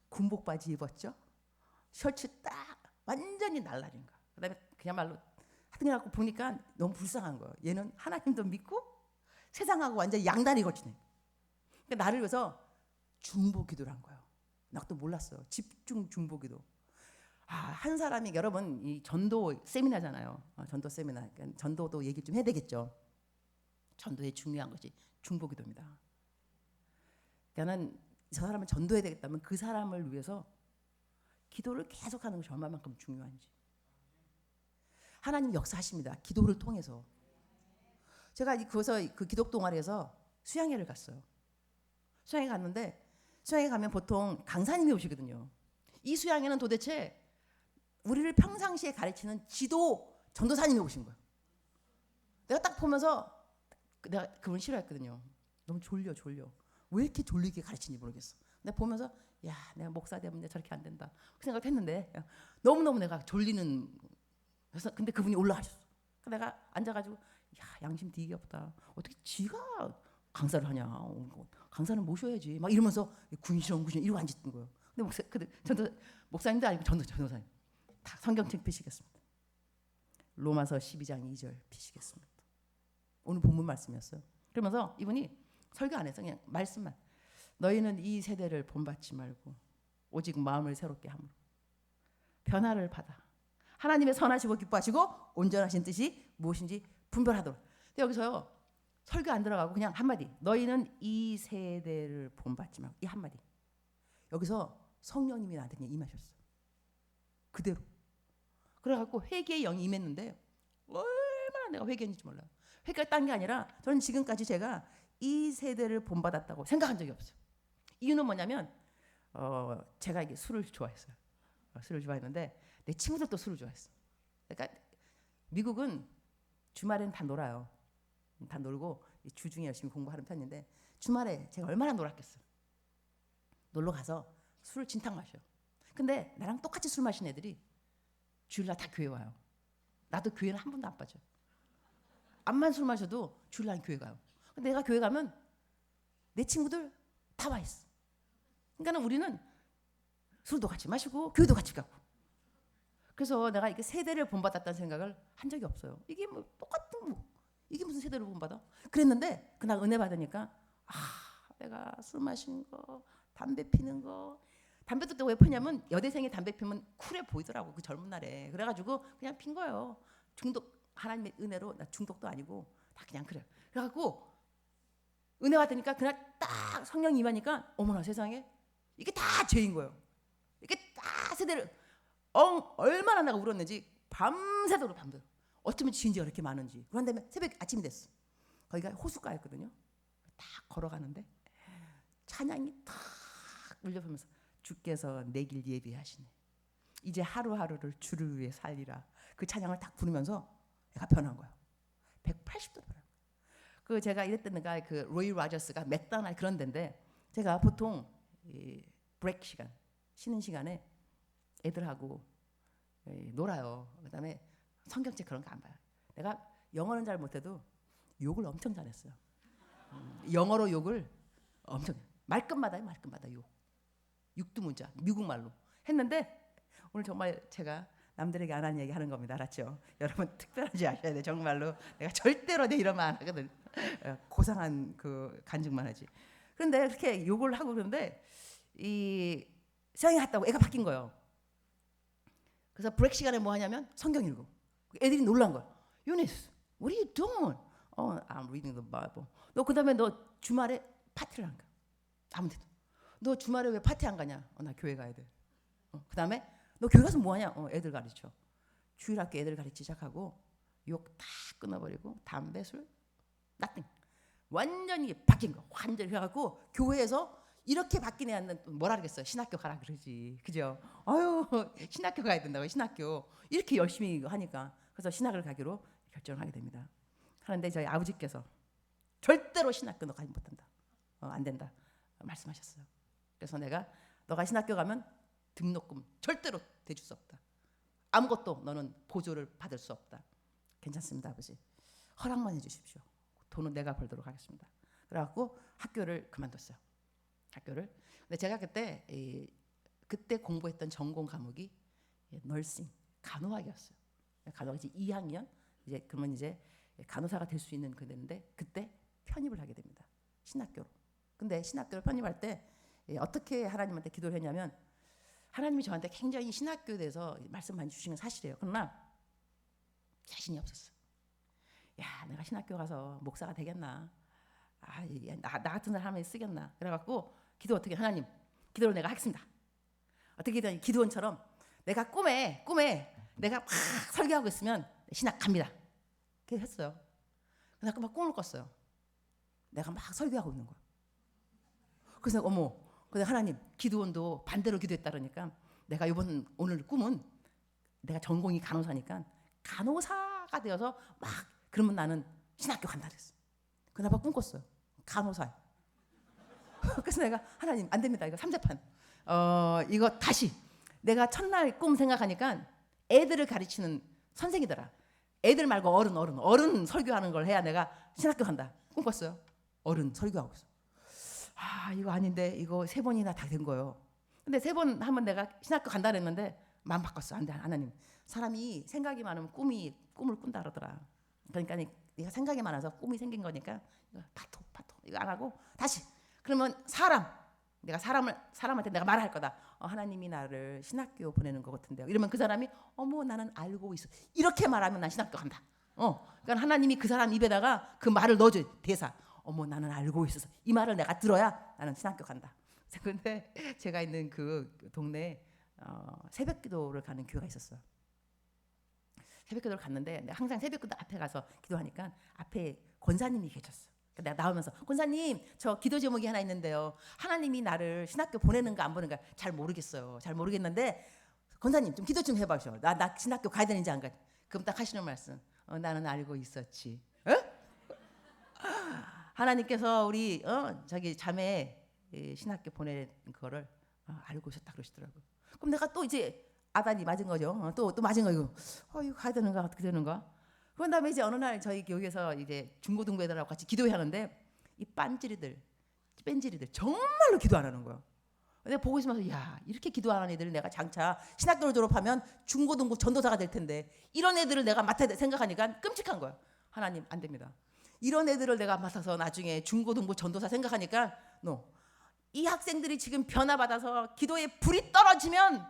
군복 바지 입었죠. 셔츠 딱 완전히 날라린 거야. 그다음에 그야말로 하여튼 갖고 보니까 너무 불쌍한 거예요. 얘는 하나님도 믿고 세상하고 완전히 양다리 거치네. 그러니까 나를 위해서 중보기도를 한 거예요. 나 그것도 몰랐어요. 집중 중보기도. 한 사람이 여러분 이 전도 세미나잖아요. 전도 세미나. 그러니까 전도도 얘기 좀 해야 되겠죠. 전도의 중요한 것이 중보기도입니다. 그러니까는 저 사람을 전도해야 되겠다면 그 사람을 위해서 기도를 계속하는 것이 얼마만큼 중요한지. 하나님 역사하십니다. 기도를 통해서. 제가 거기서 그 기독 동아리에서 수양회를 갔어요. 수양회 갔는데 수양회 가면 보통 강사님이 오시거든요. 이 수양회는 도대체 우리를 평상시에 가르치는 지도 전도사님이 오신 거예요. 내가 딱 보면서 내가 그분 싫어했거든요. 너무 졸려. 왜 이렇게 졸리게 가르치는지 모르겠어. 내가 보면서 야 내가 목사 되면 저렇게 안 된다 그 생각했는데 너무너무 내가 졸리는 그래서 근데 그분이 올라가셨어. 내가 앉아가지고 야 양심 되게 없다. 어떻게 지가 강사를 하냐. 강사는 모셔야지. 막 이러면서 군시렁 이러고 앉았던 거예요. 근데 목사님도 아니고 전도사님 다 성경책 피시겠습니다. 로마서 12장 2절 피시겠습니다. 오늘 본문 말씀이었어요. 그러면서 이분이 설교 안 해서 그냥 말씀만 너희는 이 세대를 본받지 말고 오직 마음을 새롭게 함으로 변화를 받아 하나님의 선하시고 기뻐하시고 온전하신 뜻이 무엇인지 분별하도록. 근데 여기서요 설교 안 들어가고 그냥 한마디 너희는 이 세대를 본받지 말고 이 한마디 여기서 성령님이 나한테 그냥 임하셨어. 그대로. 그래갖고 회개의 영이 임했는데 얼마나 내가 회개했는지 몰라요. 회개가 딴 게 아니라 저는 지금까지 제가 이 세대를 본받았다고 생각한 적이 없어요. 이유는 뭐냐면 제가 이게 술을 좋아했어요. 술을 좋아했는데 내 친구들도 술을 좋아했어. 그러니까 미국은 주말에는 다 놀아요. 다 놀고 주중에 열심히 공부하는 편인데 주말에 제가 얼마나 놀았겠어요. 놀러 가서 술을 진탕 마셔. 근데 나랑 똑같이 술 마신 애들이 주일날 다 교회 와요. 나도 교회는 한 번도 안 빠져. 암만 술 마셔도 주일날 교회 가요. 근데 내가 교회 가면 내 친구들 다 와 있어. 그러니까 우리는 술도 같이 마시고 교회도 같이 가고. 그래서 내가 이게 세대를 본받았다는 생각을 한 적이 없어요. 이게 뭐 똑같은 뭐 이게 무슨 세대를 본받아? 그랬는데 그날 은혜 받으니까 내가 술 마시는 거, 담배 피는 거, 담배도 또 왜 피냐면 여대생이 담배 피면 쿨해 보이더라고 그 젊은 날에. 그래가지고 그냥 핀 거예요. 중독 하나님의 은혜로 나 중독도 아니고 다 그냥 그래. 그래갖고 은혜 받으니까 그날 딱 성령 임하니까 어머나 세상에 이게 다 죄인 거예요. 이게 다 세대를 얼마나 내가 울었는지 밤새도록 밤새도록 어쩌면 죄인지가 이렇게 많은지. 그런 다음에 새벽 아침이 됐어. 거기가 호숫가였거든요. 딱 걸어가는데 찬양이 탁 울려보면서 주께서 내 길 예비하시네. 이제 하루하루를 주를 위해 살리라. 그 찬양을 딱 부르면서 내가 변한 거야. 180도 변한 거야. 그 제가 이랬다는가 그 로이 로저스가 맥도날드 그런 데인데 제가 보통 이 브레이크 시간 쉬는 시간에 애들하고 놀아요. 그다음에 성경책 그런 거 안 봐요. 내가 영어는 잘 못해도 욕을 엄청 잘했어요. 영어로 욕을 엄청 말끝마다 욕. 육두문자 미국 말로 했는데 오늘 정말 제가 남들에게 안 한 얘기 하는 겁니다. 알았죠? 여러분 특별하지 않아야 돼. 정말로 내가 절대로 내 이런 말 안 하거든. 고상한 그 간증만 하지. 그런데 그렇게 욕을 하고 그러는데 이 세상이 갔다고 애가 바뀐 거예요. 그래서 브레이크 시간에 뭐 하냐면 성경 읽고 애들이 놀란 거야. 유니스, what are you doing? I'm reading the Bible. 너 그다음에 너 주말에 파티를 안 가. 아무 데도. 너 주말에 왜 파티 안 가냐? 나 교회 가야 돼. 그다음에 너 교회 가서 뭐 하냐? 애들 가르쳐. 주일학교 애들 가르치기 시작하고 욕 다 끊어버리고 담배, 술, nothing. 완전히 바뀐 거. 완전히 해갖고 교회에서 이렇게 바뀐 애는 뭐라 그러겠어요? 신학교 가라 그러지. 그죠? 아유 신학교 가야 된다고 신학교. 이렇게 열심히 하니까. 그래서 신학을 가기로 결정을 하게 됩니다. 그런데 저희 아버지께서 절대로 신학교 너 가지 못한다. 안 된다. 말씀하셨어요. 그래서 내가 너가 신학교 가면 등록금 절대로 대줄 수 없다. 아무것도 너는 보조를 받을 수 없다. 괜찮습니다, 아버지. 허락만 해주십시오. 돈은 내가 벌도록 하겠습니다. 그래갖고 학교를 그만뒀어요. 학교를. 근데 제가 그때 공부했던 전공 과목이 널싱, 간호학이었어요. 간호학 이제 2학년 이제 그러면 이제 간호사가 될 수 있는 그 되는데 그때 편입을 하게 됩니다. 신학교로. 근데 신학교를 편입할 때 어떻게 하나님한테 기도를 했냐면 하나님이 저한테 굉장히 신학교에 대해서 말씀 많이 주시는 건 사실이에요. 그러나 자신이 없었어요. 야, 내가 신학교 가서 목사가 되겠나? 나 같은 사람이 쓰겠나? 그래갖고 기도 어떻게 하나님 기도를 내가 하겠습니다. 어떻게 되냐 기도원처럼 내가 꿈에 내가 막 설교하고 있으면 신학 갑니다. 그렇게 했어요. 그래서 막 꿈을 꿨어요. 내가 막 설교하고 있는 거야. 그래서 어머, 근데 하나님 기도원도 반대로 기도했다 그러니까 내가 오늘 꿈은 내가 전공이 간호사니까 간호사가 되어서 막 그러면 나는 신학교 간다 그랬어. 그날 막 꿈꿨어요. 간호사. 그래서 내가 하나님 안 됩니다. 이거 3대판. 이거 다시 내가 첫날 꿈 생각하니까 애들을 가르치는 선생이더라. 애들 말고 어른 설교하는 걸 해야 내가 신학교 간다. 꿈꿨어요. 어른 설교하고 있어. 이거 아닌데 이거 3번이나 다 된 거예요. 근데 3번 하면 내가 신학교 간다 그랬는데 마음 바꿨어. 안 돼 하나님. 사람이 생각이 많으면 꿈을 꾼다 그러더라. 그러니까 네가 생각이 많아서 꿈이 생긴 거니까 이거 파토 이거 안 하고 다시 그러면 내가 사람한테 내가 말할 거다. 하나님이 나를 신학교 보내는 것 같은데요. 이러면 그 사람이 어머 나는 알고 있어. 이렇게 말하면 난 신학교 간다. 그러니까 하나님이 그 사람 입에다가 그 말을 넣어줘. 대사. 어머 나는 알고 있어서 이 말을 내가 들어야 나는 신학교 간다. 근데 제가 있는 그 동네에 새벽기도를 가는 교회가 있었어요. 새벽기도를 갔는데 항상 새벽기도 앞에 가서 기도하니까 앞에 권사님이 계셨어. 내가 나오면서 권사님 저 기도 제목이 하나 있는데요. 하나님이 나를 신학교 보내는가 안 보내는가 잘 모르겠어요. 잘 모르겠는데 권사님 좀 기도 좀 해봐주셔. 나 신학교 가야 되는지 안 가야. 그럼 딱 하시는 말씀. 나는 알고 있었지. 하나님께서 우리 자기 자매 신학교 보낸 거를 알고 있었다 그러시더라고요. 그럼 내가 또 이제 아단이 맞은 거죠. 또 맞은 거예요. 이거 가야 되는가 어떻게 되는가. 그런 다음에 이제 어느 날 저희 교회에서 이제 중고등부 애들하고 같이 기도회 하는데 이 빤지리들 정말로 기도 안 하는 거예요. 내가 보고 있으면서 야 이렇게 기도 안 하는 애들을 내가 장차 신학교를 졸업하면 중고등부 전도사가 될 텐데 이런 애들을 내가 맡아야 생각하니까 끔찍한 거예요. 하나님 안 됩니다. 이런 애들을 내가 맡아서 나중에 중고등부 전도사 생각하니까 이 학생들이 지금 변화받아서 기도에 불이 떨어지면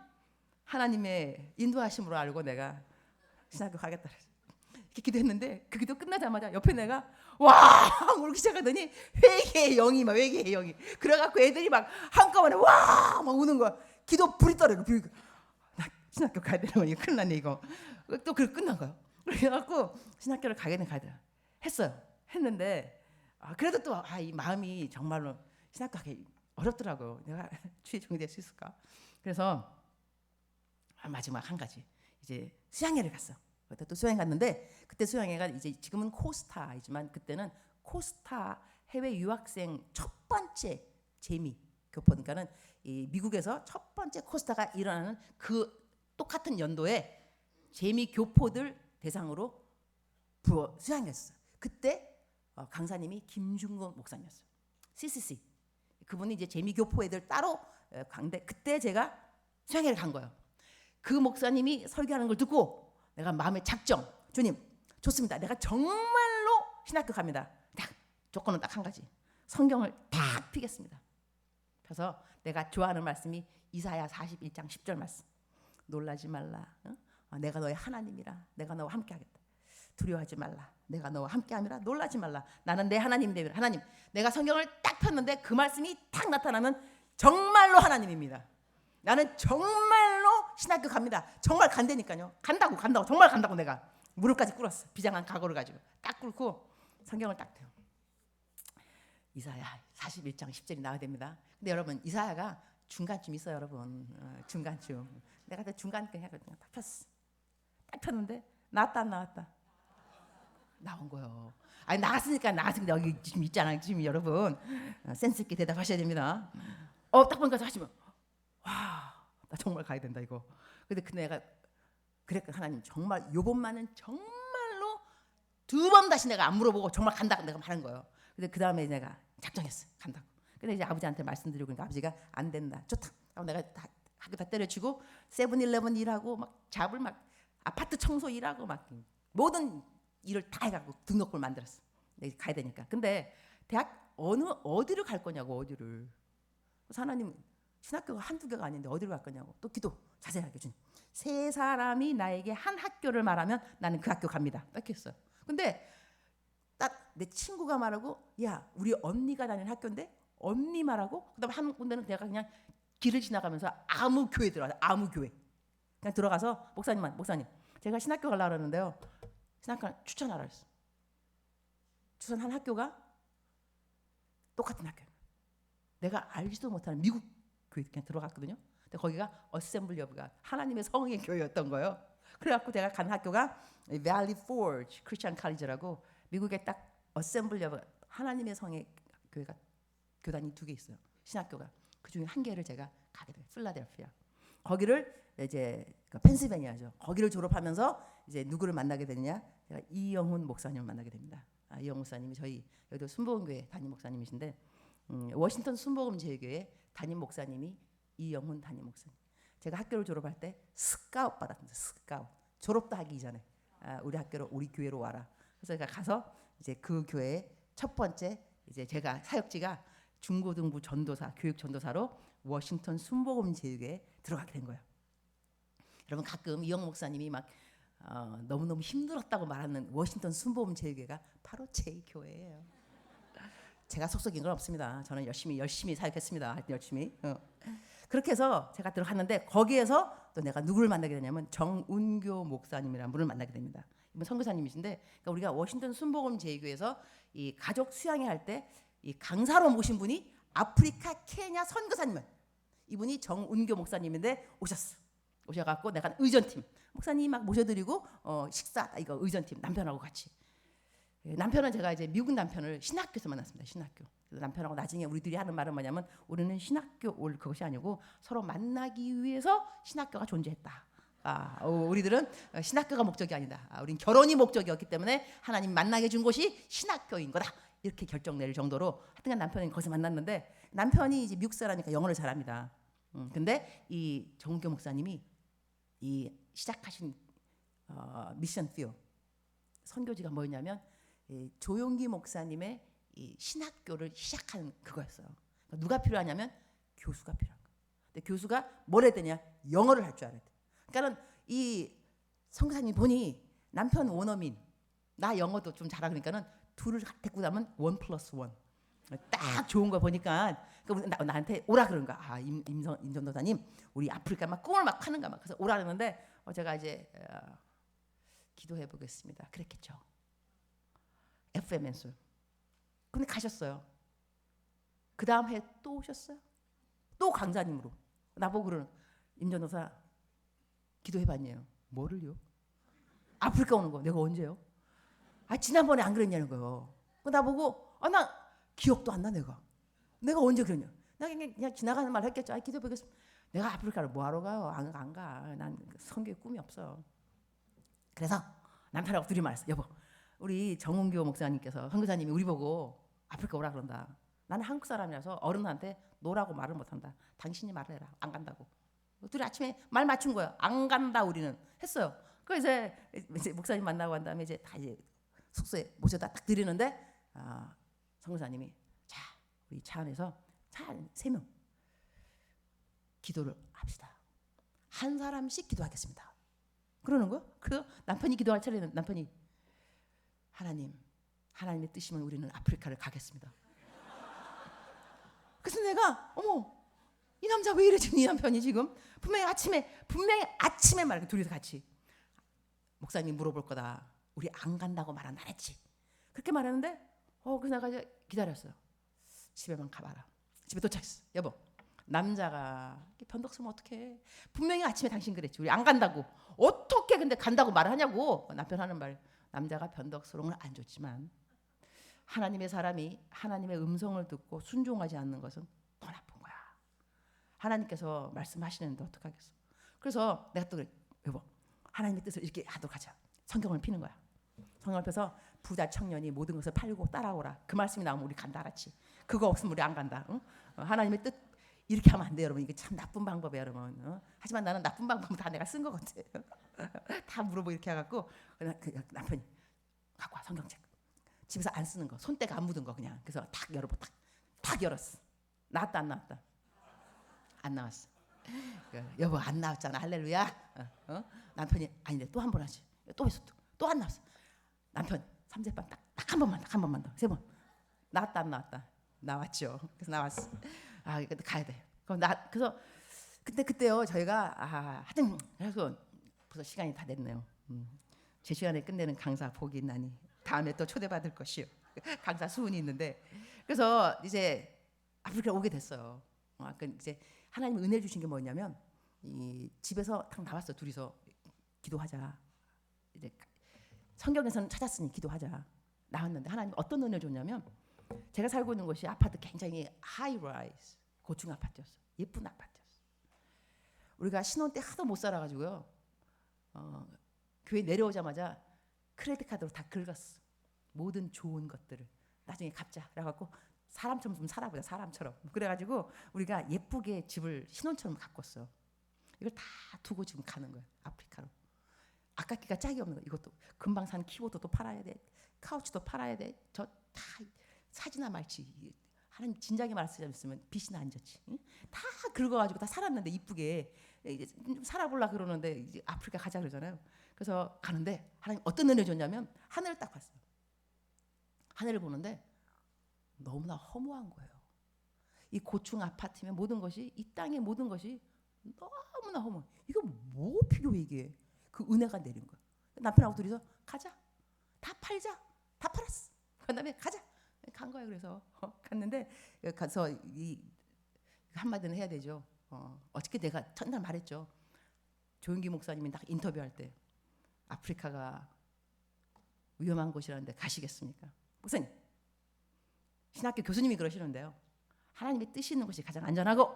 하나님의 인도하심으로 알고 내가 신학교 가겠다 이렇게 기도했는데, 그 기도 끝나자마자 옆에 내가 와 울기 시작하더니 회개의 영이 막 회개의 영이 그래갖고 애들이 막 한꺼번에 와 막 우는 거야. 기도 불이 떨어져. 나 신학교 가야 되는 거 이거 큰일 났네 이거. 또 그게 끝난 거야. 그래갖고 신학교를 가야겠네 했어요. 했는데 그래도 또 이 마음이 정말로 신학교 가기 어렵더라고요. 내가 주의 종이 될 수 있을까? 그래서 마지막 한 가지 이제 수양회를 갔어. 그때 또 수양회 갔는데, 그때 수양회가 이제 지금은 코스타이지만 그때는 코스타 해외 유학생 첫 번째 재미 교포니까는 이 미국에서 첫 번째 코스타가 일어나는 그 똑같은 연도에 재미 교포들 대상으로 수양회였어. 그때 강사님이 김중건 목사님이었어요. CCC. 그분이 이제 재미 교포 애들 따로 강대. 그때 제가 수양회를 간 거예요. 그 목사님이 설교하는 걸 듣고 내가 마음의 작정, 주님 좋습니다. 내가 정말로 신학교 갑니다. 딱 조건은 딱 한 가지, 성경을 딱 피겠습니다. 그래서 내가 좋아하는 말씀이 이사야 41장 10절 말씀. 놀라지 말라. 내가 너의 하나님이라. 내가 너와 함께하겠다. 두려워하지 말라. 내가 너와 함께함이라. 놀라지 말라. 나는 내 하나님이 되리라. 하나님, 내가 성경을 딱 폈는데 그 말씀이 딱 나타나면 정말로 하나님입니다. 나는 정말로 신학교 갑니다. 정말 간다니까요. 간다고 정말 간다고. 내가 무릎까지 꿇었어. 비장한 각오를 가지고 딱 꿇고 성경을 딱 펴요. 이사야 41장 10절이 나와야 됩니다. 근데 여러분, 이사야가 중간쯤 있어요, 여러분. 중간쯤. 내가 중간쯤 해가지고 딱 폈어. 딱 폈는데 나왔다 안 나왔다? 나온 거예요. 아니 나갔으니까 여기 지금 있잖아요. 지금 여러분 센스 있게 대답하셔야 됩니다. 딱 보니까 하시면 와, 나 정말 가야 된다 이거. 근데 내가 그랬거든. 하나님 정말 요번만은 정말로 두 번 다시 내가 안 물어보고 정말 간다고 내가 말한 거예요. 근데 그 다음에 내가 작정했어. 간다고. 근데 이제 아버지한테 말씀드리고 그러니까 아버지가 안 된다. 좋다. 내가 학교 다 때려치고 세븐일레븐 일하고 막 잡을 막 아파트 청소 일하고 막 모든 일을 다 해갖고 등록금을 만들었어. 내가 가야 되니까. 근데 대학 어디를 갈 거냐고. 어디를. 그래서 하나님, 신학교가 한두 개가 아닌데 어디를 갈 거냐고. 또 기도 자세하게 주님. 세 사람이 나에게 한 학교를 말하면 나는 그 학교 갑니다. 딱 했어요. 근데 딱 내 친구가 말하고, 야 우리 언니가 다니는 학교인데 언니 말하고, 그다음에 한 군데는 내가 그냥 길을 지나가면서 아무 교회 들어가서 아무 교회 그냥 들어가서 목사님 제가 신학교 가려고 그러는데요. 신학교 추천하라 그랬어. 추천한 학교가 똑같은 학교예요. 내가 알지도 못하는 미국 교회 그냥 들어갔거든요. 근데 거기가 어셈블리 오브 갓, 하나님의 성의 교회였던 거예요. 그래갖고 제가 간 학교가 Valley Forge 크리스천 칼리지라고 미국에 딱 어셈블리 오브 갓, 하나님의 성의 교회가 교단이 두 개 있어요. 신학교가. 그 중에 한 개를 제가 가게 돼요. 필라델피아. 거기를 이제 펜실베니아죠. 거기를 졸업하면서 이제 누구를 만나게 되느냐? 제가 이영훈 목사님을 만나게 됩니다. 이영훈 목사님이 저희 여기도 순복음교회 담임 목사님이신데, 워싱턴 순복음제일교회 담임 목사님이 이영훈 담임 목사님. 제가 학교를 졸업할 때 스카웃 받았는데, 스카웃 졸업도 하기 전에 우리 학교로, 우리 교회로 와라. 그래서 제가 가서 이제 그 교회의 첫 번째 이제 제가 사역지가 중고등부 전도사, 교육 전도사로 워싱턴 순복음제일교회에 들어가게 된 거예요. 여러분, 가끔 이영 목사님이 막 너무너무 힘들었다고 말하는 워싱턴 순복음제일교회가 바로 제 교회예요. 제가 속속인 건 없습니다. 저는 열심히 사역했습니다. 열심히. 그렇게 해서 제가 들어갔는데, 거기에서 또 내가 누구를 만나게 되냐면 정운교 목사님이라는 분을 만나게 됩니다. 이분 선교사님이신데, 그러니까 우리가 워싱턴 순복음제일교회에서 이 가족 수양회 할 때 이 강사로 모신 분이 아프리카 케냐 선교사님을, 이분이 정운교 목사님인데 오셔갖고 내가 의전팀 목사님 막 모셔드리고 식사 이거 의전팀 남편하고 같이. 남편은 제가 이제 미국 남편을 신학교에서 만났습니다. 신학교. 그래서 남편하고 나중에 우리들이 하는 말은 뭐냐면, 우리는 신학교 올 그것이 아니고 서로 만나기 위해서 신학교가 존재했다. 우리들은 신학교가 목적이 아니다. 우린 결혼이 목적이었기 때문에 하나님 만나게 준 곳이 신학교인 거다. 이렇게 결정 내릴 정도로 하여튼 남편이 거기서 만났는데, 남편이 이제 미국 사람이니까 영어를 잘합니다. 근데 이 정은교 목사님이 이 시작하신 미션 필 선교지가 뭐였냐면, 조용기 목사님의 이 신학교를 시작한 그거였어요. 누가 필요하냐면 교수가 필요한 거야. 근데 교수가 뭘 해야 되냐? 영어를 할 줄 알아야 돼. 그러니까는 이 선교사님 보니 남편 원어민, 나 영어도 좀 잘하고 그러니까는 둘을 데리고 나면 1+1. 딱 좋은 거 보니까 나한테 오라 그런 거야. 아, 임전도사님, 우리 아프리카 막 꿈을 막 파는가 막. 그래서 오라 그러는데 제가 이제 기도해 보겠습니다. 그랬겠죠. FMN술. 근데 가셨어요. 그 다음 해 또 오셨어요. 또 강사님으로. 나보고 그러는, 임전도사 기도해봤냐요. 뭐를요? 아프리카 오는 거. 내가 언제요? 아, 지난번에 안 그랬냐는 거예요. 나보고 나 기억도 안 나. 내가 언제 그랬냐. 나 그냥 지나가는 말 했겠죠. 아, 기도해보겠습니다. 내가 아프리카를 뭐하러 가요? 안 가. 난 선교의 꿈이 없어. 그래서 남편하고 둘이 말했어. 여보, 우리 정은교 목사님께서, 선교사님이 우리 보고 아프리카 오라 그런다. 나는 한국 사람이라서 어른한테 노라고 말을 못한다. 당신이 말을 해라. 안 간다고. 둘이 아침에 말 맞춘 거야. 안 간다 우리는. 했어요. 그래서 이제 목사님 만나고 한 다음에 이제 다 이제 숙소에 모셔다 딱 드리는데 선교사님이 자, 우리 차 안에서 차 3명 기도를 합시다. 한 사람씩 기도하겠습니다. 그러는 거야. 그 남편이 기도할 차례는 남편이 하나님의 뜻이면 우리는 아프리카를 가겠습니다. 그래서 내가 이 남자 왜 이래 지금 이 남편이 지금 분명히 아침에 말해 둘이서 같이 목사님 물어볼 거다. 우리 안 간다고 말 안 했지. 그렇게 말하는데 그래서 내가 이제 기다렸어요. 집에만 가봐라. 집에 도착했어. 여보, 남자가 변덕 쓰면 어떡해. 분명히 아침에 당신 그랬지. 우리 안 간다고. 어떻게 근데 간다고 말을 하냐고. 남편 하는 말. 남자가 변덕스러운 건 안 좋지만 하나님의 사람이 하나님의 음성을 듣고 순종하지 않는 것은 더 나쁜 거야. 하나님께서 말씀하시는데 어떡하겠어. 그래서 내가 또 그래. 여보, 하나님의 뜻을 이렇게 하도록 하자. 성경을 피는 거야. 성경을 펴서 부자 청년이 모든 것을 팔고 따라오라. 그 말씀이 나오면 우리 간다 알았지. 그거 없으면 우리 안 간다. 응? 하나님의 뜻 이렇게 하면 안 돼 여러분. 이게 참 나쁜 방법이에요 여러분. 하지만 나는 나쁜 방법 다 내가 쓴 것 같아. 다 물어보고 이렇게 해갖고 남편이 갖고 와 성경책. 집에서 안 쓰는 거. 손때가 안 묻은 거 그냥. 그래서 탁 열어보 탁 열었어. 나왔다 안 나왔다? 안 나왔어. 여보 안 나왔잖아. 할렐루야. 남편이 아닌데 또 한 번 하지. 또 했어. 또 안 나왔어. 남편 3세판 딱 한 번만 더. 3번. 나왔다 안 나왔다? 나왔죠. 그래서 나왔어. 아, 근데 가야 돼. 그래서 그때요 저희가 하여튼 그래서 벌써 시간이 다 됐네요. 제 시간에 끝내는 강사 복이 있나니 다음에 또 초대받을 것이요. 강사 수훈이 있는데 그래서 이제 아프리카 오게 됐어요. 이제 하나님 은혜 주신 게 뭐냐면 이 집에서 딱 나왔어. 둘이서 기도하자. 이제 성경에서는 찾았으니 기도하자. 나왔는데 하나님 어떤 은혜를 줬냐면 제가 살고 있는 곳이 아파트 굉장히 하이라이즈 고층 아파트였어. 예쁜 아파트였어. 우리가 신혼 때 하도 못 살아가지고요. 교회 내려오자마자 크레딧 카드로 다 긁었어. 모든 좋은 것들을 나중에 갚자. 그래갖고 사람처럼 좀 살아보자. 사람처럼. 그래가지고 우리가 예쁘게 집을 신혼처럼 가꿨어. 이걸 다 두고 지금 가는 거야. 아프리카로. 아깝기가 짝이 없는 거야. 이것도 금방 산 키보드도 팔아야 돼. 카우치도 팔아야 돼. 저 다 사지나 말지. 하나님 진작에 말씀하셨으면 빚이나 안 졌지. 응? 다 긁어가지고 다 살았는데 이쁘게 이제 좀 살아보려 그러는데 이제 아프리카 가자 그러잖아요. 그래서 가는데 하나님 어떤 은혜 줬냐면 하늘을 딱 봤어요. 하늘을 보는데 너무나 허무한 거예요. 이 고층 아파트면 모든 것이 이 땅의 모든 것이 너무나 허무. 이거 뭐 필요해 이게? 그 은혜가 내린 거야. 남편하고 둘이서 가자. 다 팔자. 다 팔았어. 그다음에 가자. 간 거야. 그래서 갔는데 가서 이 한마디는 해야 되죠. 어저께 내가 첫날 말했죠. 조윤기 목사님이 딱 인터뷰할 때 아프리카가 위험한 곳이라는데 가시겠습니까? 목사님, 신학교 교수님이 그러시는데요. 하나님의 뜻이 있는 곳이 가장 안전하고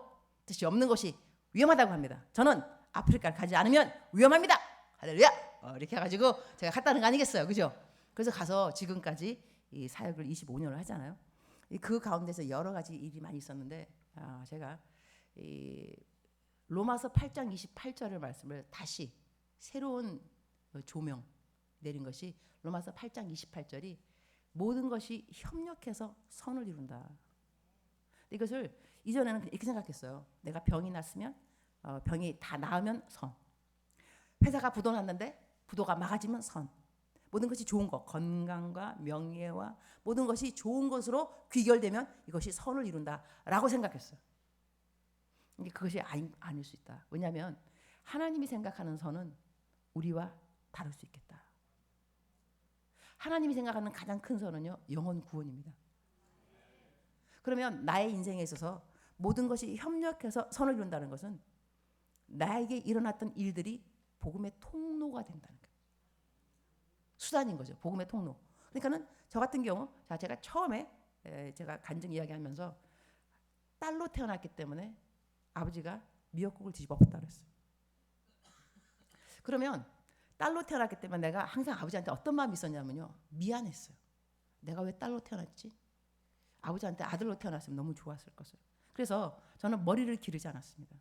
뜻이 없는 곳이 위험하다고 합니다. 저는 아프리카를 가지 않으면 위험합니다. 할렐루야. 이렇게 해가지고 제가 갔다는 거 아니겠어요, 그죠? 그래서 가서 지금까지 이 사역을 25년을 하잖아요. 그 가운데서 여러 가지 일이 많이 있었는데 제가 이 로마서 8장 28절의 말씀을 다시 새로운 조명 내린 것이 로마서 8장 28절이 모든 것이 협력해서 선을 이룬다. 이것을 이전에는 이렇게 생각했어요. 내가 병이 났으면 병이 다 나으면 선. 회사가 부도 났는데 부도가 막아지면 선. 모든 것이 좋은 것, 건강과 명예와 모든 것이 좋은 것으로 귀결되면 이것이 선을 이룬다라고 생각했어요. 근데 그것이 아닐 수 있다. 왜냐하면 하나님이 생각하는 선은 우리와 다를 수 있겠다. 하나님이 생각하는 가장 큰 선은요, 영혼 구원입니다. 그러면 나의 인생에 있어서 모든 것이 협력해서 선을 이룬다는 것은 나에게 일어났던 일들이 복음의 통로가 된다는 거예요. 수단인 거죠. 복음의 통로. 그러니까는 저 같은 경우, 제가 처음에 제가 간증 이야기하면서 딸로 태어났기 때문에 아버지가 미역국을 뒤집어 엎었다 그랬어요. 그러면 딸로 태어났기 때문에 내가 항상 아버지한테 어떤 마음이 있었냐면요, 미안했어요. 내가 왜 딸로 태어났지? 아버지한테 아들로 태어났으면 너무 좋았을 것을. 그래서 저는 머리를 기르지 않았습니다.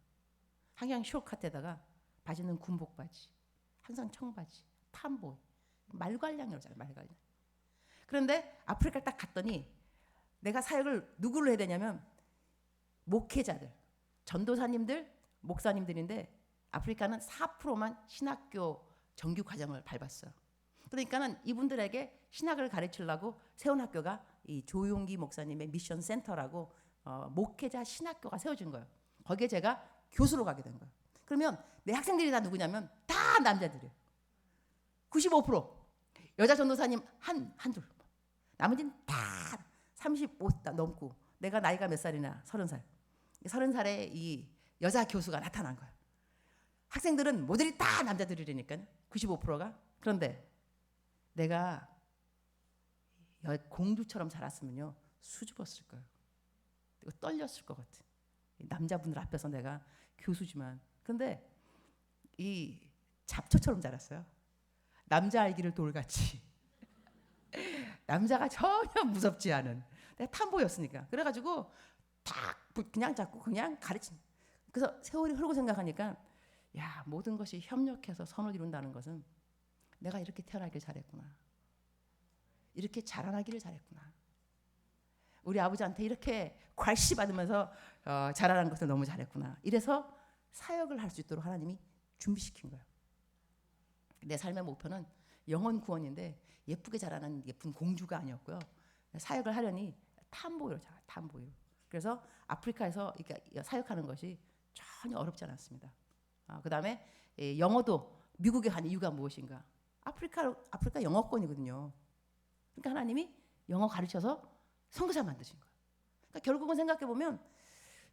항상 숏컷에다가 바지는 군복 바지, 항상 청바지, 탐보이, 말괄량이라고 하잖아요. 말괄량. 그런데 아프리카를 딱 갔더니 내가 사역을 누구를 해야 되냐면 목회자들, 전도사님들, 목사님들인데 아프리카는 4%만 신학교 정규 과정을 밟았어요. 그러니까는 이분들에게 신학을 가르치려고 세운 학교가 이 조용기 목사님의 미션 센터라고 목회자 신학교가 세워진 거예요. 거기에 제가 교수로 가게 된 거예요. 그러면 내 학생들이 다 누구냐면 다 남자들이에요. 95% 여자 전도사님 한둘. 나머지는 다 35 넘고 내가 나이가 몇 살이나 30살. 30살에 이 여자 교수가 나타난 거예요. 학생들은 모델이 다 남자들이라니까요. 95%가. 그런데 내가 공주처럼 자랐으면요 수줍었을 거예요. 떨렸을 것 같아. 남자분들 앞에서 내가 교수지만. 근데 이 잡초처럼 자랐어요. 남자 알기를 돌같이. 남자가 전혀 무섭지 않은. 내가 탐보였으니까. 그래가지고 딱 그냥 잡고 그냥 가르친. 그래서 세월이 흐르고 생각하니까 야, 모든 것이 협력해서 선을 이룬다는 것은 내가 이렇게 태어나길 잘했구나. 이렇게 자라나기를 잘했구나. 우리 아버지한테 이렇게 괄시 받으면서 자라는 것을 너무 잘했구나. 이래서 사역을 할 수 있도록 하나님이 준비시킨 거예요. 내 삶의 목표는 영혼 구원인데 예쁘게 자라는 예쁜 공주가 아니었고요. 사역을 하려니 탐보이로 자라, 탐보이로. 그래서 아프리카에서 사역하는 것이 전혀 어렵지 않았습니다. 그 다음에 영어도 미국에 간 이유가 무엇인가? 아프리카 영어권이거든요. 그러니까 하나님이 영어 가르쳐서 선교사 만드신 거예요. 그러니까 결국은 생각해 보면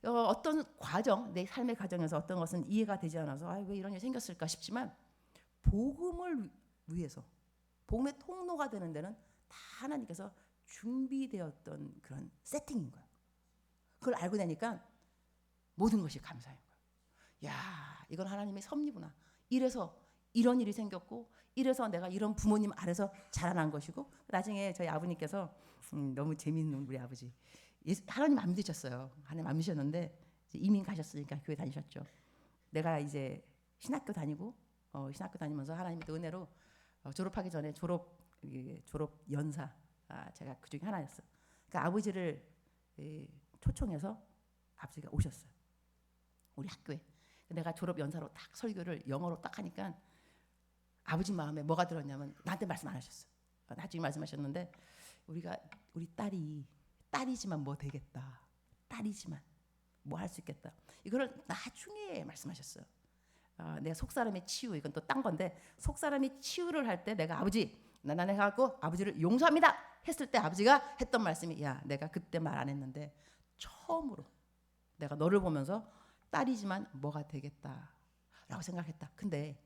어떤 과정, 내 삶의 과정에서 어떤 것은 이해가 되지 않아서 왜 이런 일이 생겼을까 싶지만 복음을 위해서 복음의 통로가 되는 데는 다 하나님께서 준비되었던 그런 세팅인 거예요. 그걸 알고 나니까 모든 것이 감사한 거예요. 야, 이건 하나님의 섭리구나. 이래서 이런 일이 생겼고 이래서 내가 이런 부모님 아래서 자라난 것이고 나중에 저희 아버님께서 너무 재미있는 우리 아버지 하나님 안 믿으셨어요. 하나님 안 믿으셨는데 이민 가셨으니까 교회 다니셨죠. 내가 이제 신학교 다니고 신학교 다니면서 하나님의 은혜로 졸업하기 전에 졸업 연사 제가 그 중에 하나였어요. 그러니까 아버지를 초청해서 아버지가 오셨어요. 우리 학교에. 내가 졸업 연사로 딱 설교를 영어로 딱 하니까 아버지 마음에 뭐가 들었냐면 나한테 말씀 안 하셨어요. 나중에 말씀하셨는데 우리 딸이지만 뭐 되겠다. 딸이지만 뭐 할 수 있겠다. 이거를 나중에 말씀하셨어요. 내가 속사람의 치유 이건 또 딴 건데 속사람의 치유를 할 때 내가 아버지 나는 해갖고 아버지를 용서합니다 했을 때 아버지가 했던 말씀이 야 내가 그때 말 안 했는데 처음으로 내가 너를 보면서 딸이지만 뭐가 되겠다라고 생각했다. 근데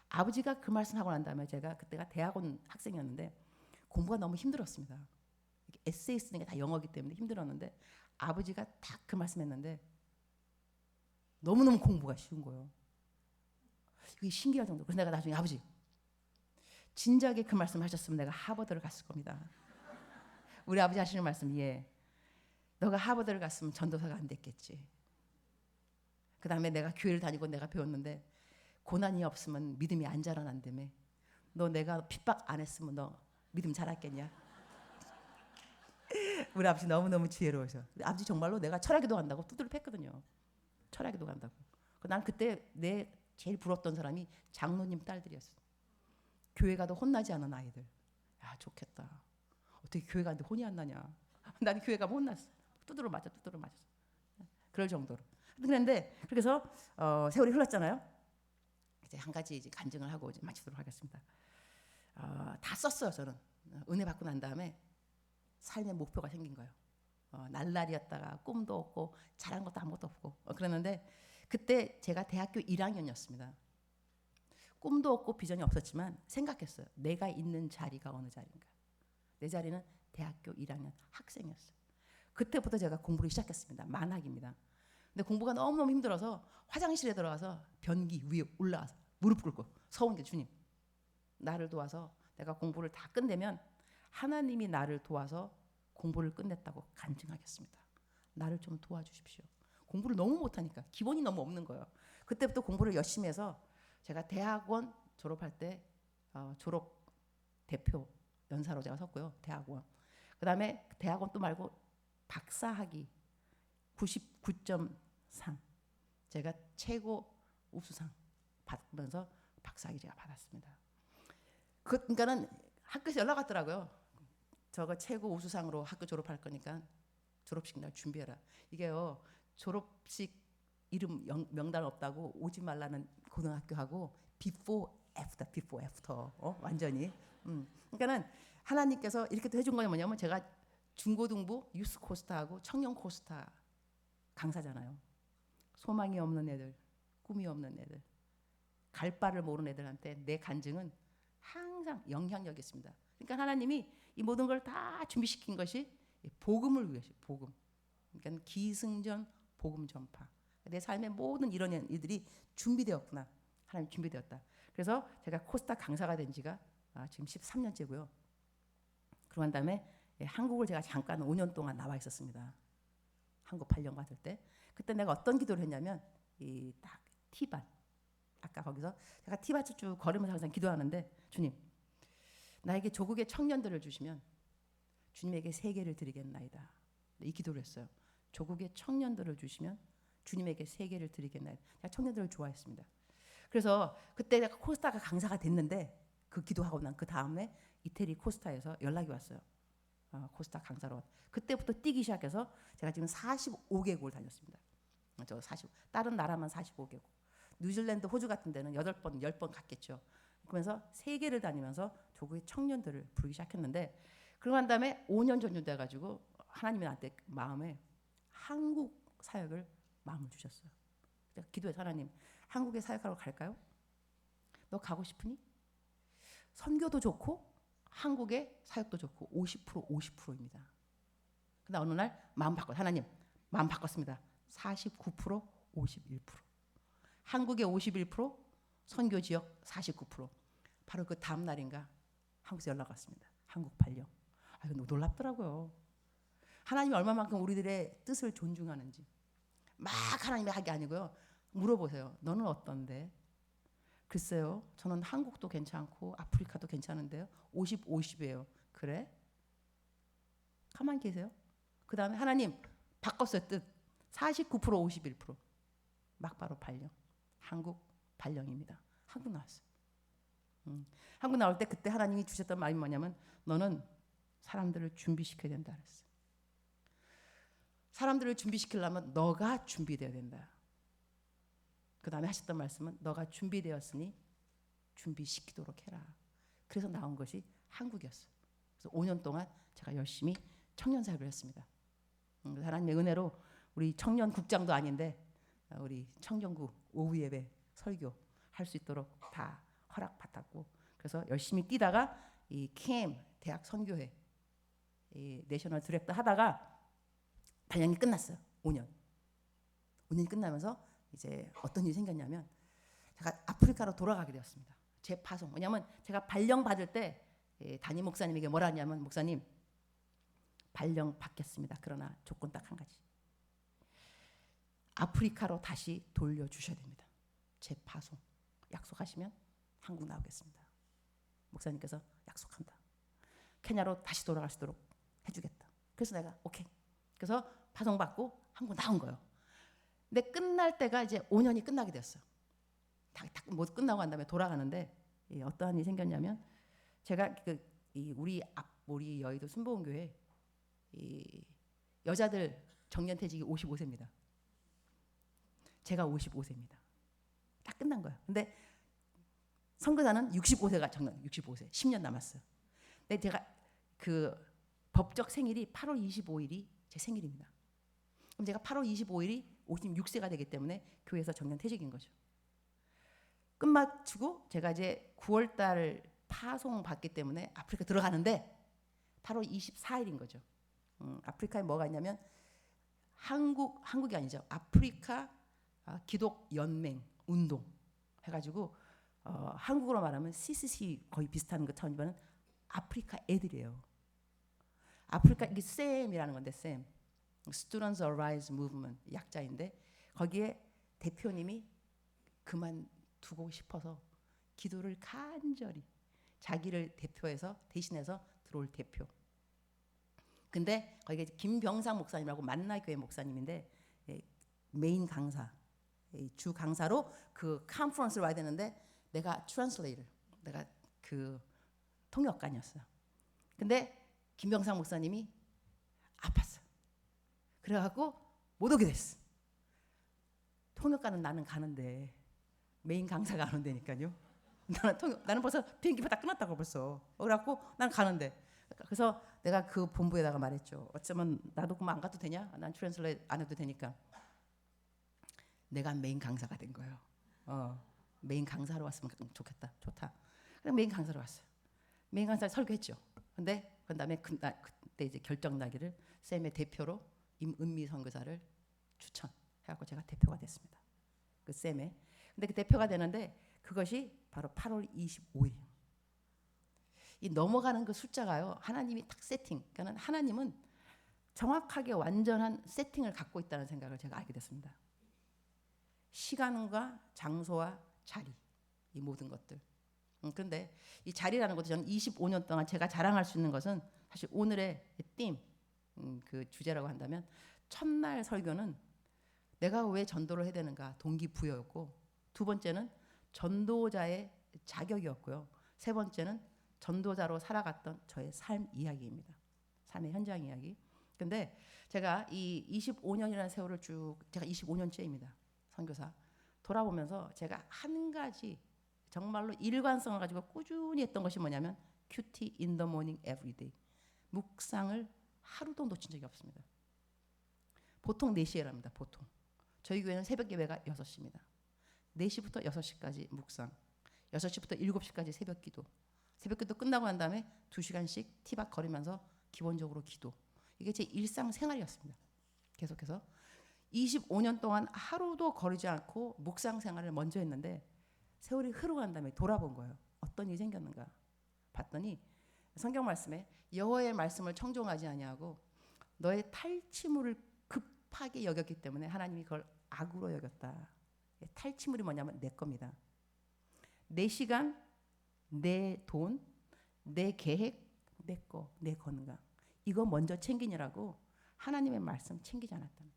아버지가 그 말씀하고 난 다음에 제가 그때가 대학원 학생이었는데 공부가 너무 힘들었습니다. 에세이 쓰는 게 다 영어이기 때문에 힘들었는데 아버지가 딱 그 말씀했는데 너무너무 공부가 쉬운 거예요. 이게 신기할 정도. 그래서 내가 나중에 아버지 진작에 그 말씀 하셨으면 내가 하버드를 갔을 겁니다. 우리 아버지 하시는 말씀 너가 하버드를 갔으면 전도사가 안 됐겠지. 그 다음에 내가 교회를 다니고 내가 배웠는데 고난이 없으면 믿음이 안 자라난다며. 너 내가 핍박 안 했으면 너 믿음 자랐겠냐. 우리 아버지 너무너무 지혜로우셔. 아버지 정말로 내가 철학기도 간다고 두드려 팼거든요. 철학기도 간다고. 난 그때 내 제일 부러웠던 사람이 장로님 딸들이었어. 교회 가도 혼나지 않은 아이들. 야 좋겠다. 어떻게 교회 가는데 혼이 안 나냐. 난 교회 가면 혼났어. 두드러 맞았어. 그럴 정도로. 그런데 그래서 세월이 흘렀잖아요. 이제 한 가지 이제 간증을 하고 이제 마치도록 하겠습니다. 다 썼어요 저는. 은혜 받고 난 다음에 삶의 목표가 생긴 거예요. 날라리였다가 꿈도 없고 잘한 것도 아무것도 없고 그랬는데 그때 제가 대학교 1학년이었습니다. 꿈도 없고 비전이 없었지만 생각했어요. 내가 있는 자리가 어느 자리인가. 내 자리는 대학교 1학년 학생이었어요. 그때부터 제가 공부를 시작했습니다. 만학입니다. 근데 공부가 너무너무 힘들어서 화장실에 들어가서 변기 위에 올라와서 무릎 꿇고 서원 게 주님 나를 도와서 내가 공부를 다 끝내면 하나님이 나를 도와서 공부를 끝냈다고 간증하겠습니다. 나를 좀 도와주십시오. 공부를 너무 못하니까 기본이 너무 없는 거예요. 그때부터 공부를 열심히 해서 제가 대학원 졸업할 때 졸업 대표 연사로 제가 섰고요. 대학원. 그다음에 대학원 또 말고 박사학위 99.3 제가 최고 우수상 받으면서 박사학위 제가 받았습니다. 그러니까는 학교에서 연락 왔더라고요. 저거 최고 우수상으로 학교 졸업할 거니까 졸업식 날 준비해라. 이게요 졸업식 이름 명단 없다고 오지 말라는 고등학교하고 before after 완전히. 그러니까는 하나님께서 이렇게 또 해준 건 뭐냐면 제가 중고등부 유스 코스타하고 청년 코스타 강사잖아요. 소망이 없는 애들, 꿈이 없는 애들, 갈 바를 모르는 애들한테 내 간증은 항상 영향력이 있습니다. 그러니까 하나님이 이 모든 걸 다 준비시킨 것이 복음을 위해서 복음. 그러니까 기승전 복음 전파. 내 삶의 모든 이런 일들이 준비되었구나. 하나님 준비되었다. 그래서 제가 코스타 강사가 된 지가 지금 13년째고요. 그러고 난 다음에 한국을 제가 잠깐 5년 동안 나와 있었습니다. 한국 발령 받을 때. 그때 내가 어떤 기도를 했냐면 이 딱 티반. 아까 거기서 제가 티밭을 쭉 걸으면서 항상 기도하는데 주님 나에게 조국의 청년들을 주시면 주님에게 세계를 드리겠나이다. 이 기도를 했어요. 조국의 청년들을 주시면 주님에게 세계를 드리겠나이다. 제가 청년들을 좋아했습니다. 그래서 그때 내가 코스타가 강사가 됐는데 그 기도하고 난 그 다음에 이태리 코스타에서 연락이 왔어요. 코스타 강사로. 그때부터 뛰기 시작해서 제가 지금 45개국을 다녔습니다. 다른 나라만 45개국. 뉴질랜드, 호주 같은 데는 8번, 10번 갔겠죠. 그러면서 세계를 다니면서 조국의 청년들을 부르기 시작했는데 그러고 난 다음에 5년 전쯤 돼가지고 하나님이 나한테 마음에 한국 사역을 마음을 주셨어요. 기도해서 하나님 한국에 사역하러 갈까요? 너 가고 싶으니? 선교도 좋고 한국의 사역도 좋고 50% 50%입니다. 근데 어느 날 마음 바꿨어요. 하나님 마음 바꿨습니다. 49% 51%. 한국의 51%, 선교 지역 49%. 바로 그 다음 날인가 한국에서 연락 왔습니다. 한국 발령. 이거 놀랍더라고요. 하나님이 얼마만큼 우리들의 뜻을 존중하는지. 막 하나님이 하게 아니고요. 물어보세요. 너는 어떤데? 글쎄요. 저는 한국도 괜찮고 아프리카도 괜찮은데요. 50, 50이에요. 그래? 가만히 계세요. 그 다음에 하나님 바꿨어요. 뜻. 49% 51%. 막바로 발령. 한국 발령입니다. 한국 나왔어요. 한국 나올 때 그때 하나님이 주셨던 말이 뭐냐면 너는 사람들을 준비시켜야 된다 그랬어요. 사람들을 준비시키려면 너가 준비되어야 된다. 그 다음에 하셨던 말씀은 너가 준비되었으니 준비시키도록 해라. 그래서 나온 것이 한국이었어요. 그래서 5년 동안 제가 열심히 청년 사역을 했습니다. 하나님의 은혜로 우리 청년 국장도 아닌데 우리 청년구 오후 예배 설교 할 수 있도록 다 허락받았고 그래서 열심히 뛰다가 이 캠 대학 선교회 이 내셔널 디렉터 하다가 발령이 끝났어요. 5년이 끝나면서 이제 어떤 일이 생겼냐면 제가 아프리카로 돌아가게 되었습니다. 재파송. 왜냐하면 제가 발령 받을 때 담임 목사님에게 뭐라 하냐면 목사님 발령 받겠습니다. 그러나 조건 딱 한 가지. 아프리카로 다시 돌려주셔야 됩니다. 재파송. 약속하시면 한국 나오겠습니다. 목사님께서 약속한다. 케냐로 다시 돌아갈 수 있도록 해주겠다. 그래서 내가 오케이. 그래서 파송받고 한국 나온 거예요. 근데 끝날 때가 이제 5년이 끝나게 됐어. 다 못 끝나고 난 다음에 돌아가는데 어떠한 일이 생겼냐면 제가 우리 여의도 순복음교회 여자들 정년퇴직이 55세입니다. 제가 55세입니다. 딱 끝난 거예요. 근데 선교사는 65세가 정년 65세 10년 남았어요. 근데 제가 그 법적 생일이 8월 25일이 제 생일입니다. 그럼 제가 8월 25일이 56세가 되기 때문에 교회에서 정년퇴직인 거죠. 끝마치고 제가 이제 9월달 파송 받기 때문에 아프리카 들어가는데 8월 24일인 거죠. 아프리카에 뭐가 있냐면 한국이 아니죠. 아프리카 기독 연맹 운동 해가지고 한국어로 말하면 CCC 거의 비슷한 것처럼 아프리카 애들이에요. 아프리카 이게 SAM이라는 건데 SAM Students Arise Movement 약자인데 거기에 대표님이 그만두고 싶어서 기도를 간절히 자기를 대신해서 들어올 대표. 근데 거기에 김병상 목사님이라고 만나교회 목사님인데 메인 강사, 주 강사로 그 컨퍼런스를 와야 되는데 내가 트랜슬레이터, 내가 그 통역관이었어요. 근데 김병상 목사님이 아팠어. 그래갖고 못 오게 됐어. 통역관은 나는 가는데 메인 강사가 안 온다니까요. 나는 벌써 비행기표 다 끝났다고 벌써. 그래갖고 난 가는데. 그래서 내가 그 본부에다가 말했죠. 어쩌면 나도 그만 안 가도 되냐? 난 트랜슬레이트 안 해도 되니까. 내가 메인 강사가 된 거예요. 메인 강사로 왔으면 좋겠다. 좋다. 그래 메인 강사로 왔어요. 메인 강사 설교했죠. 근데 그다음에 그때 이제 결정 나기를 쌤의 대표로 임은미 선교사를 추천해갖고 제가 대표가 됐습니다. 그 쌤의. 근데 그 대표가 되는데 그것이 바로 8월 25일. 이 넘어가는 그 숫자가요. 하나님이 딱 세팅. 그러니까 하나님은 정확하게 완전한 세팅을 갖고 있다는 생각을 제가 알게 됐습니다. 시간과 장소와 자리 이 모든 것들. 그런데 이 자리라는 것도 저는 25년 동안 제가 자랑할 수 있는 것은 사실 오늘의 팀 그 주제라고 한다면 첫날 설교는 내가 왜 전도를 해야 되는가 동기부여였고 두 번째는 전도자의 자격이었고요. 세 번째는 전도자로 살아갔던 저의 삶 이야기입니다. 삶의 현장 이야기. 근데 제가 이 25년이라는 세월을 제가 25년째입니다. 선교사. 돌아보면서 제가 한 가지 정말로 일관성을 가지고 꾸준히 했던 것이 뭐냐면 큐티 in the morning every day. 묵상을 하루도 놓친 적이 없습니다. 보통 4시에 일합니다. 보통. 저희 교회는 새벽 예배가 6시입니다. 4시부터 6시까지 묵상. 6시부터 7시까지 새벽 기도. 새벽 기도 끝나고 난 다음에 2시간씩 티박 거리면서 기본적으로 기도. 이게 제 일상생활이었습니다. 계속해서 25년 동안 하루도 거리지 않고 묵상 생활을 먼저 했는데 세월이 흐르고 난 다음에 돌아본 거예요. 어떤 일이 생겼는가 봤더니 성경 말씀에 여호와의 말씀을 청종하지 아니하고 너의 탈취물을 급하게 여겼기 때문에 하나님이 그걸 악으로 여겼다. 탈취물이 뭐냐면 내 겁니다. 내 시간, 내 돈, 내 계획, 내 거, 내 건강. 이거 먼저 챙기느라고 하나님의 말씀 챙기지 않았다는.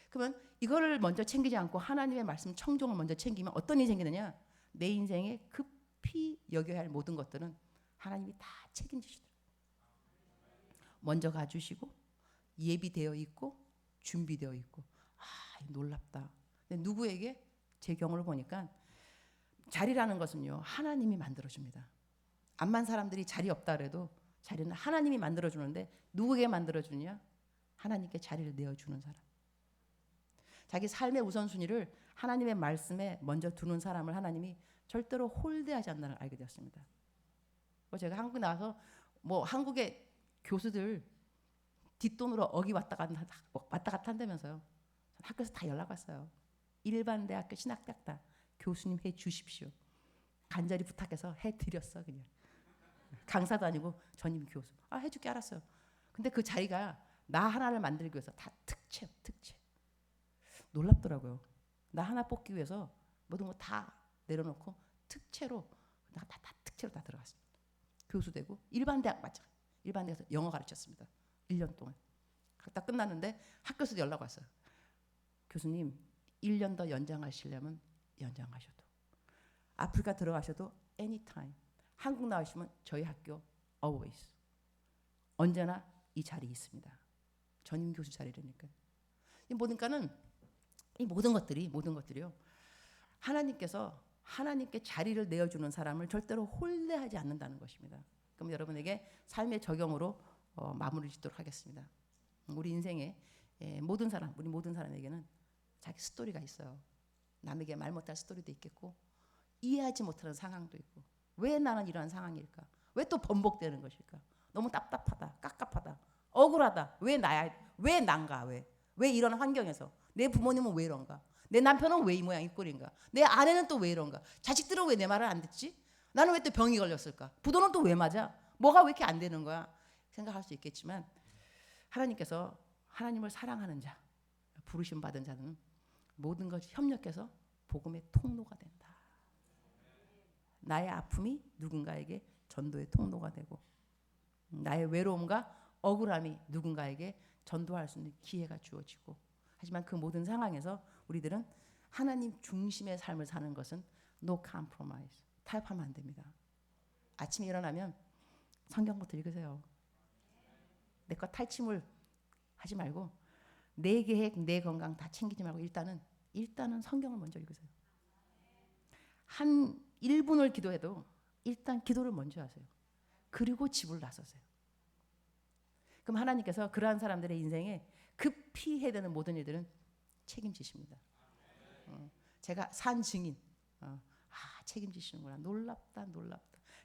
그러면 이거를 먼저 챙기지 않고 하나님의 말씀 청종을 먼저 챙기면 어떤 일이 생기느냐? 내 인생에 급히 여겨야 할 모든 것들은 하나님이 다 책임지시더라고요. 먼저 가주시고 예비되어 있고 준비되어 있고 놀랍다. 근데 누구에게? 제 경우를 보니까 자리라는 것은요. 하나님이 만들어줍니다. 암만 사람들이 자리 없다 그래도 자리는 하나님이 만들어주는데 누구에게 만들어주느냐? 하나님께 자리를 내어주는 사람. 자기 삶의 우선순위를 하나님의 말씀에 먼저 두는 사람을 하나님이 절대로 홀대하지 않는다는 걸 알게 되었습니다. 제가 한국 나와서 뭐 한국의 교수들 뒷돈으로 어기 왔다 갔다 한다면서요. 학교에서 다 연락 왔어요. 일반 대학교 신학대학 다 교수님 해 주십시오. 간절히 부탁해서 해 드렸어 그냥. 강사도 아니고 전임 교수. 해줄게 알았어요. 근데 그 자리가 나 하나를 만들기 위해서 다 특채. 놀랍더라고요. 나 하나 뽑기 위해서 모든 거 다 내려놓고 특채로 다 특채로 다 들어갔습니다. 교수 되고 일반 대학 마찬가지. 일반 대학에서 영어 가르쳤습니다. 1년 동안. 딱 끝났는데 학교에서 연락 왔어요. 교수님 1년 더 연장하시려면 연장하셔도, 아프리카 들어가셔도 anytime, 한국 나오시면 저희 학교 always, 언제나 이 자리에 있습니다. 전임 교수 자리라니까요. 이 모든 것들이요, 하나님께서 하나님께 자리를 내어주는 사람을 절대로 홀대하지 않는다는 것입니다. 그럼 여러분에게 삶의 적용으로 마무리 짓도록 하겠습니다. 우리 인생에 우리 모든 사람에게는 자기 스토리가 있어요. 남에게 말 못할 스토리도 있겠고, 이해하지 못하는 상황도 있고, 왜 나는 이러한 상황일까? 왜 또 번복되는 것일까? 너무 답답하다, 깝깝하다, 억울하다. 왜 난가? 왜 이런 환경에서? 내 부모님은 왜 이런가? 내 남편은 왜 이 모양 이 꼴인가? 내 아내는 또 왜 이런가? 자식들은 왜 내 말을 안 듣지? 나는 왜 또 병이 걸렸을까? 부도는 또 왜 맞아? 뭐가 왜 이렇게 안 되는 거야? 생각할 수 있겠지만, 하나님께서 하나님을 사랑하는 자, 부르심 받은 자는 모든 것이 협력해서 복음의 통로가 된다. 나의 아픔이 누군가에게 전도의 통로가 되고, 나의 외로움과 억울함이 누군가에게 전도할 수 있는 기회가 주어지고, 하지만 그 모든 상황에서 우리들은 하나님 중심의 삶을 사는 것은 no compromise, 타협하면 안 됩니다. 아침에 일어나면 성경부터 읽으세요. 내 것 탈취물 하지 말고, 내 계획, 내 건강 다 챙기지 말고 일단은 성경을 먼저 읽으세요. 한 1분을 기도해도 일단 기도를 먼저 하세요. 그리고 집을 나서세요. 그럼 하나님께서 그러한 사람들의 인생에 급히 해야 되는 모든 일들은 책임지십니다. 제가 산 증인. 책임지시는구나. 놀랍다.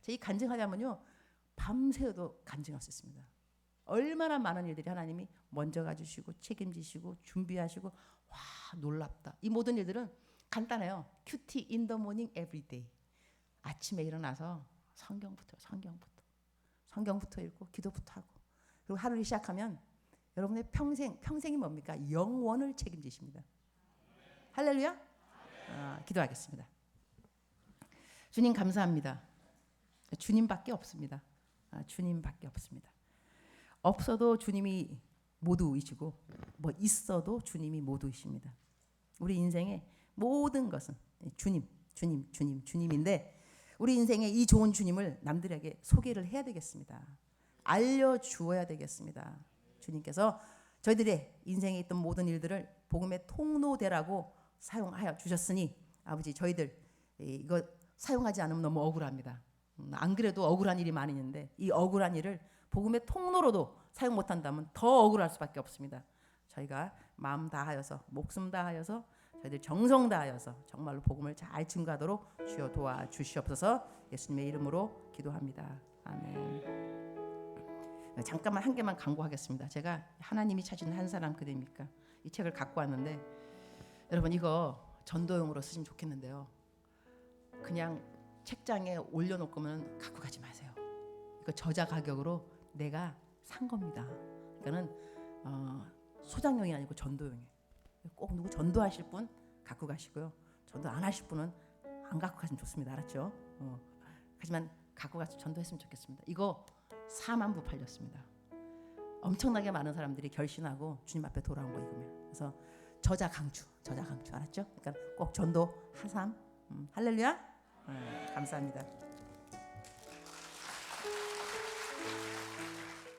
제가 이 간증하자면요, 밤새도 간증할 수 있습니다. 얼마나 많은 일들이 하나님이 먼저 가주시고 책임지시고 준비하시고, 와, 놀랍다. 이 모든 일들은 간단해요. 큐티 in the morning every day. 아침에 일어나서 성경부터 읽고 기도부터 하고, 그리고 하루를 시작하면 여러분의 평생이 뭡니까? 영원을 책임지십니다. 할렐루야. 기도하겠습니다. 주님 감사합니다. 주님밖에 없습니다. 주님밖에 없습니다. 없어도 주님이 모두이시고, 뭐 있어도 주님이 모두이십니다. 우리 인생의 모든 것은 주님인데, 우리 인생의 이 좋은 주님을 남들에게 소개를 해야 되겠습니다. 알려주어야 되겠습니다. 주님께서 저희들의 인생에 있던 모든 일들을 복음의 통로되라고 사용하여 주셨으니, 아버지, 저희들 이거 사용하지 않으면 너무 억울합니다. 안 그래도 억울한 일이 많이 있는데, 이 억울한 일을 복음의 통로로도 사용 못한다면 더 억울할 수밖에 없습니다. 저희가 마음 다하여서, 목숨 다하여서, 저희들 정성 다하여서 정말로 복음을 잘 증거하도록 주여 도와주시옵소서. 예수님의 이름으로 기도합니다. 아멘. 잠깐만 한 개만 강구하겠습니다. 제가 하나님이 찾은 한 사람 그대입니까? 이 책을 갖고 왔는데, 여러분 이거 전도용으로 쓰시면 좋겠는데요, 그냥 책장에 올려놓고는 갖고 가지 마세요. 이거 저자 가격으로 내가 산 겁니다. 그러니까는 소장용이 아니고 전도용이에요. 꼭 누구 전도하실 분 갖고 가시고요, 전도 안 하실 분은 안 갖고 가시면 좋습니다. 알았죠? 하지만 갖고 가서 전도했으면 좋겠습니다. 이거 4만 부 팔렸습니다. 엄청나게 많은 사람들이 결심하고 주님 앞에 돌아온 거 이거면. 그래서 저자 강추 알았죠? 그러니까 꼭 전도 하삼. 할렐루야. 감사합니다.